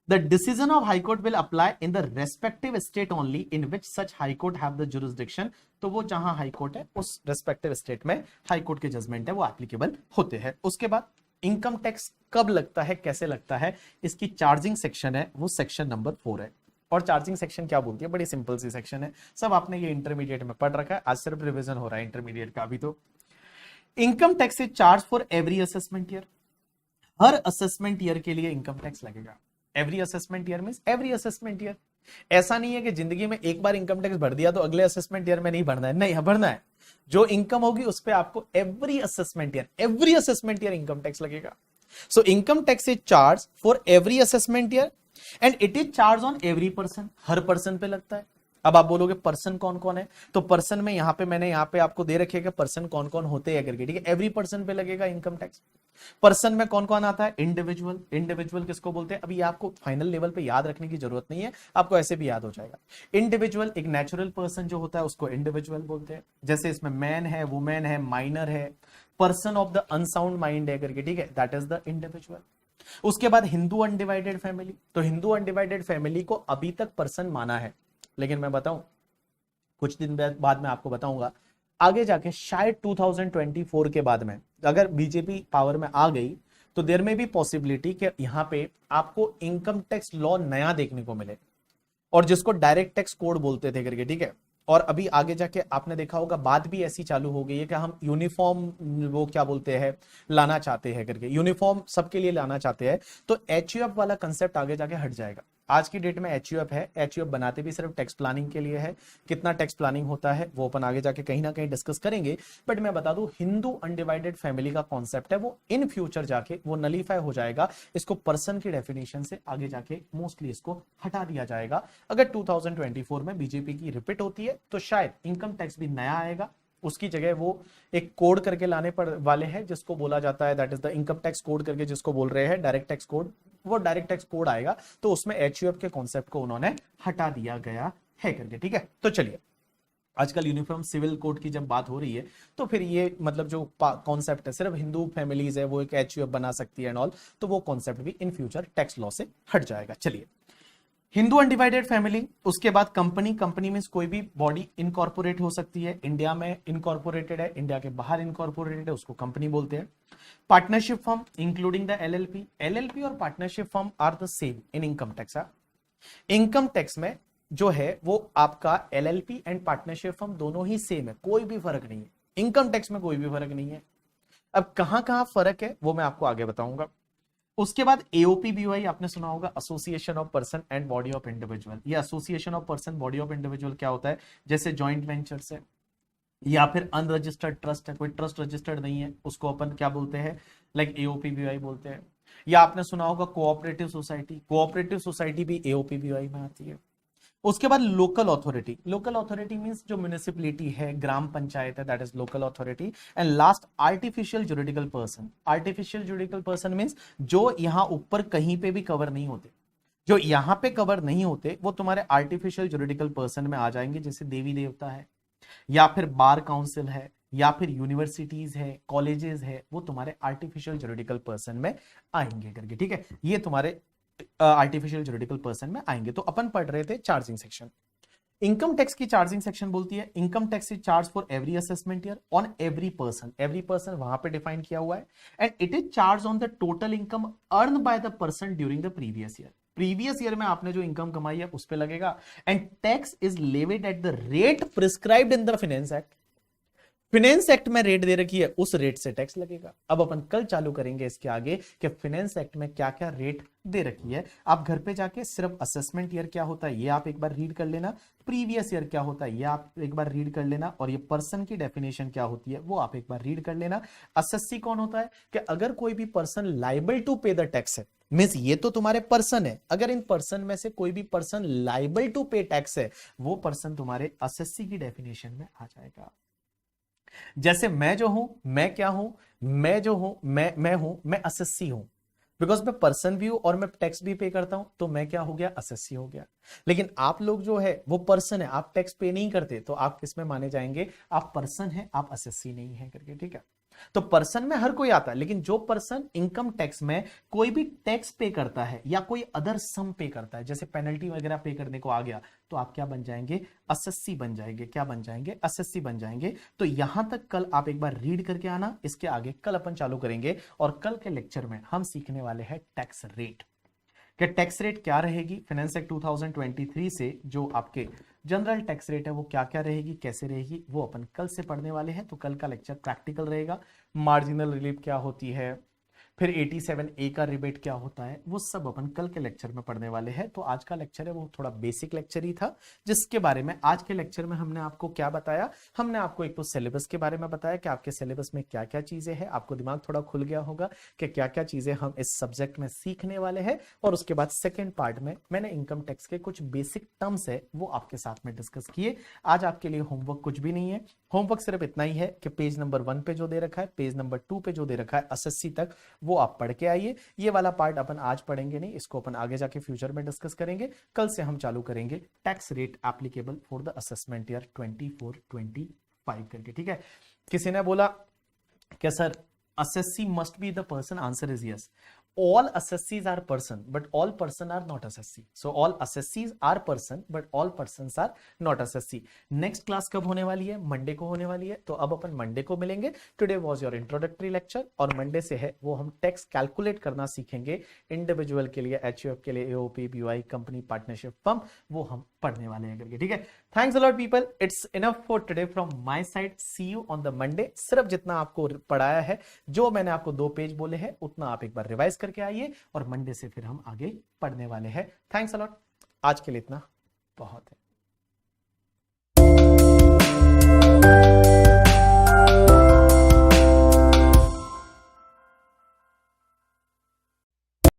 The decision of High Court will apply in the respective state only in which such High Court have the jurisdiction. तो वो जहां हाई कोर्ट है उस रेस्पेक्टिव स्टेट में हाई कोर्ट के जजमेंट है वो एप्लीकेबल होते हैं। उसके बाद इनकम टैक्स कब लगता है, कैसे लगता है, इसकी चार्जिंग सेक्शन है वो सेक्शन नंबर 4 है। और चार्जिंग सेक्शन क्या बोलती है, बड़ी सिंपल सी सेक्शन है, सब आपने ये इंटरमीडिएट में पढ़ रखा है, आज सिर्फ रिविजन हो रहा है इंटरमीडिएट का अभी। तो income tax is charge for every assessment year, her assessment year के लिए इनकम टैक्स लगेगा। Every assessment year means every assessment year, ऐसा नहीं है कि जिंदगी में एक बार इनकम टैक्स भर दिया तो अगले असेसमेंट ईयर में नहीं भरना है, नहीं भरना है। जो इनकम होगी उस पर आपको every assessment year income tax लगेगा। So income tax is charge for every assessment year and it is charge on every person, हर पर्सन पे लगता है। अब आप बोलोगे पर्सन कौन कौन है, तो पर्सन में यहां पे मैंने यहां पे आपको दे रखे पर्सन कौन कौन होते हैं करके, ठीक है। एवरी पर्सन पे लगेगा इनकम टैक्स। पर्सन में कौन कौन आता है, इंडिविजुअल। इंडिविजुअल किसको बोलते हैं, अभी आपको फाइनल लेवल पे याद रखने की जरूरत नहीं है, आपको ऐसे भी याद हो जाएगा। इंडिविजुअल एक नेचुरल पर्सन जो होता है उसको इंडिविजुअल बोलते हैं, जैसे इसमें मैन है, वुमेन है, माइनर है, person of the unsound mind है करके, ठीक है, दैट इज द इंडिविजुअल। उसके बाद हिंदू अनडिवाइडेड फैमिली, तो हिंदू अनडिवाइडेड फैमिली को अभी तक पर्सन माना है, लेकिन मैं बताऊं कुछ दिन बाद मैं आपको बताऊंगा आगे जाके, शायद 2024 के बाद में अगर बीजेपी पावर में आ गई तो देयर में भी पॉसिबिलिटी कि यहां पे आपको इनकम टैक्स लॉ नया देखने को मिले, और जिसको डायरेक्ट टैक्स कोड बोलते थे करके, ठीक है। और अभी आगे जाके आपने देखा होगा बात भी ऐसी चालू हो गई है कि हम यूनिफॉर्म वो क्या बोलते हैं लाना चाहते हैं करके, यूनिफॉर्म सबके लिए लाना चाहते हैं, तो एचयूएफ वाला कंसेप्ट आगे जाके हट जाएगा। आज की डेट में एचयूएफ है, एचयूएफ बनाते भी सिर्फ टैक्स प्लानिंग के लिए है। कितना टैक्स प्लानिंग होता है वो अपन आगे जाके कहीं ना कहीं डिस्कस करेंगे, बट मैं बता दूं हिंदू अनडिवाइडेड फैमिली का कॉन्सेप्ट है वो इन फ्यूचर जाके वो नलीफाई हो जाएगा। इसको पर्सन की डेफिनेशन से आगे जाके मोस्टली इसको हटा दिया जाएगा। अगर 2024 में बीजेपी की रिपीट होती है तो शायद इनकम टैक्स भी नया आएगा, उसकी जगह वो एक कोड करके लाने पर वाले हैं जिसको बोला जाता है that is the income tax code करके, जिसको बोल रहे हैं डायरेक्ट टैक्स कोड। वो डायरेक्ट टैक्स कोड आएगा तो उसमें एचयूएफ के कॉन्सेप्ट को उन्होंने हटा दिया गया है करके, ठीक है। तो चलिए, आजकल यूनिफॉर्म सिविल कोड की जब बात हो रही है तो फिर ये मतलब जो कॉन्सेप्ट है सिर्फ हिंदू फैमिलीज है वो एक एचयूएफ बना सकती है एंड ऑल, तो वो कॉन्सेप्ट भी इन फ्यूचर टैक्स लॉ से हट जाएगा। चलिए, हिंदू अनडिवाइडेड फैमिली, उसके बाद कंपनी, कंपनी मींस कोई भी बॉडी इनकॉर्पोरेट हो सकती है, इंडिया में इनकॉर्पोरेटेड है, इंडिया के बाहर इनकॉर्पोरेटेड है, उसको कंपनी बोलते हैं। Partnership firm including the LLP, LLP और partnership firm are the same in income tax. Income tax में जो है वो आपका एलएलपी एंड पार्टनरशिप फर्म दोनों ही सेम है, कोई भी फर्क नहीं है, इनकम टैक्स में कोई भी फर्क नहीं है। अब कहां कहां फर्क है वो मैं आपको आगे बताऊंगा। उसके बाद एओपीबीवाई आपने सुना होगा, association of person and body of individual. ये association of person body of individual क्या होता है, जैसे जॉइंट वेंचर्स है या फिर अनरजिस्टर्ड ट्रस्ट है, कोई ट्रस्ट रजिस्टर्ड नहीं है, उसको अपन क्या बोलते हैं, लाइक एओपीबीवाई बोलते हैं। या आपने सुना होगा कोऑपरेटिव सोसाइटी, कोऑपरेटिव सोसाइटी भी एओपीबीवाई में आती है। उसके बाद local authority, local authority means जो म्युनिसिपलिटी है, ग्राम पंचायत है, that is local authority. And last artificial juridical person, artificial juridical person means जो यहां ऊपर कहीं पे भी कवर नहीं होते, जो यहां पे कवर नहीं होते वो तुम्हारे आर्टिफिशियल जुरिडिकल पर्सन में आ जाएंगे, जैसे देवी देवता है या फिर बार काउंसिल है या फिर यूनिवर्सिटीज है, कॉलेजेस है, वो तुम्हारे आर्टिफिशियल जुरिडिकल पर्सन में आएंगे करके, ठीक है। ये तुम्हारे आर्टिफिशियल जुरिडिकल पर्सन में आएंगे। तो अपन पढ़ रहे थे चार्जिंग सेक्शन। इनकम टैक्स की चार्जिंग सेक्शन बोलती है income tax is charge for every assessment year on every person, every person वहां पे डिफाइन किया हुआ है। And it is charge on the total income earn by the person during the previous year, previous year में आपने जो income कमाई है उस पे लगेगा। And tax is levied at the rate prescribed in the finance act, finance act में rate दे रखी है उस रेट से टैक्स लगेगा। अब अपन कल चालू करेंगे इसके आगे कि फाइनेंस एक्ट में क्या क्या रेट दे रखी है। आप घर पे जाके सिर्फ असेसमेंट ईयर क्या होता है ये आप एक बार रीड कर लेना, प्रीवियस ईयर क्या होता है ये आप एक बार रीड कर लेना, और ये पर्सन की डेफिनेशन क्या होती है वो आप एक बार रीड कर लेना। असेसी कौन होता है कि अगर कोई भी person liable to pay the tax है, मींस ये तो तुम्हारे पर्सन है, अगर इन पर्सन में से कोई भी पर्सन लाइबल टू पे टैक्स है वो पर्सन तुम्हारे असेसी की डेफिनेशन में आ जाएगा। जैसे मैं जो हूं, मैं क्या हूं, मैं जो हूं, मैं हूं, मैं असेसी हूं, बिकॉज मैं पर्सन भी हूं और मैं टैक्स भी पे करता हूं, तो मैं क्या हो गया, असेसी हो गया। लेकिन आप लोग जो है वो पर्सन है, आप टैक्स पे नहीं करते, तो आप किसमें माने जाएंगे, आप पर्सन है, आप असेसी नहीं है करके, ठीक है। तो पर्सन में हर कोई आता है, लेकिन जो पर्सन इनकम टैक्स में कोई भी टैक्स पे करता है या कोई अदर सम पे करता है, जैसे पेनल्टी वगैरह पे करने को आ गया, तो आप क्या बन जाएंगे, असेसी बन जाएंगे। क्या बन जाएंगे, असेसी बन जाएंगे। तो यहां तक कल आप एक बार रीड करके आना, इसके आगे कल अपन चालू करेंगे, और कल के लेक्चर में हम सीखने वाले हैं टैक्स रेट, कि टैक्स रेट क्या रहेगी फाइनेंस एक्ट 2023 से, जो आपके जनरल टैक्स रेट है वो क्या क्या रहेगी, कैसे रहेगी, वो अपन कल से पढ़ने वाले हैं। तो कल का लेक्चर प्रैक्टिकल रहेगा, मार्जिनल रिलीफ क्या होती है, फिर 87A का रिबेट क्या होता है वो सब अपन कल के लेक्चर में पढ़ने वाले हैं। तो आज का लेक्चर है वो थोड़ा बेसिक लेक्चर ही था, जिसके बारे में आज के लेक्चर में हमने आपको क्या बताया, हमने आपको एक तो सिलेबस के बारे में बताया कि आपके सिलेबस में क्या क्या चीजें हैं, आपको दिमाग थोड़ा खुल गया होगा कि क्या क्या चीजें हम इस सब्जेक्ट में सीखने वाले हैं। और उसके बाद सेकेंड पार्ट में मैंने इनकम टैक्स के कुछ बेसिक टर्म्स है वो आपके साथ में डिस्कस किए। आज आपके लिए होमवर्क कुछ भी नहीं है, होमवर्क सिर्फ इतना ही है कि पेज नंबर 1 पे जो दे रखा है, पेज नंबर 2 पे जो दे रखा है एसएससी तक, वो आप पढ़ के आइए। ये वाला पार्ट अपन आज पढ़ेंगे नहीं, इसको अपन आगे जाके फ्यूचर में डिस्कस करेंगे। कल से हम चालू करेंगे tax rate applicable for the assessment year 24-25 करके, ठीक है। किसी ने बोला कि sir assessee must be the person, answer is yes. All assessees are person but all person are not assessee. So all assessees are person but all persons are not assessee. Next class कब होने वाली है? Monday को होने वाली है। तो अब अपन मंडे को मिलेंगे। Today was your introductory lecture और मंडे से है वो हम टैक्स कैलकुलेट करना सीखेंगे इंडिविजुअल के लिए, एचयूएफ के लिए, AOP, BY, company, partnership, firm, वो हम पढ़ने वाले हैं करके, ठीक है। Thanks a lot people, it's enough for today from my side. See you on the Monday. सिर्फ जितना आपको पढ़ाया है, जो मैंने आपको 2 पेज बोले हैं, उतना आप एक बार रिवाइज करके आइए और मंडे से फिर हम आगे पढ़ने वाले हैं। थैंक्स अ लॉट, आज के लिए इतना बहुत है।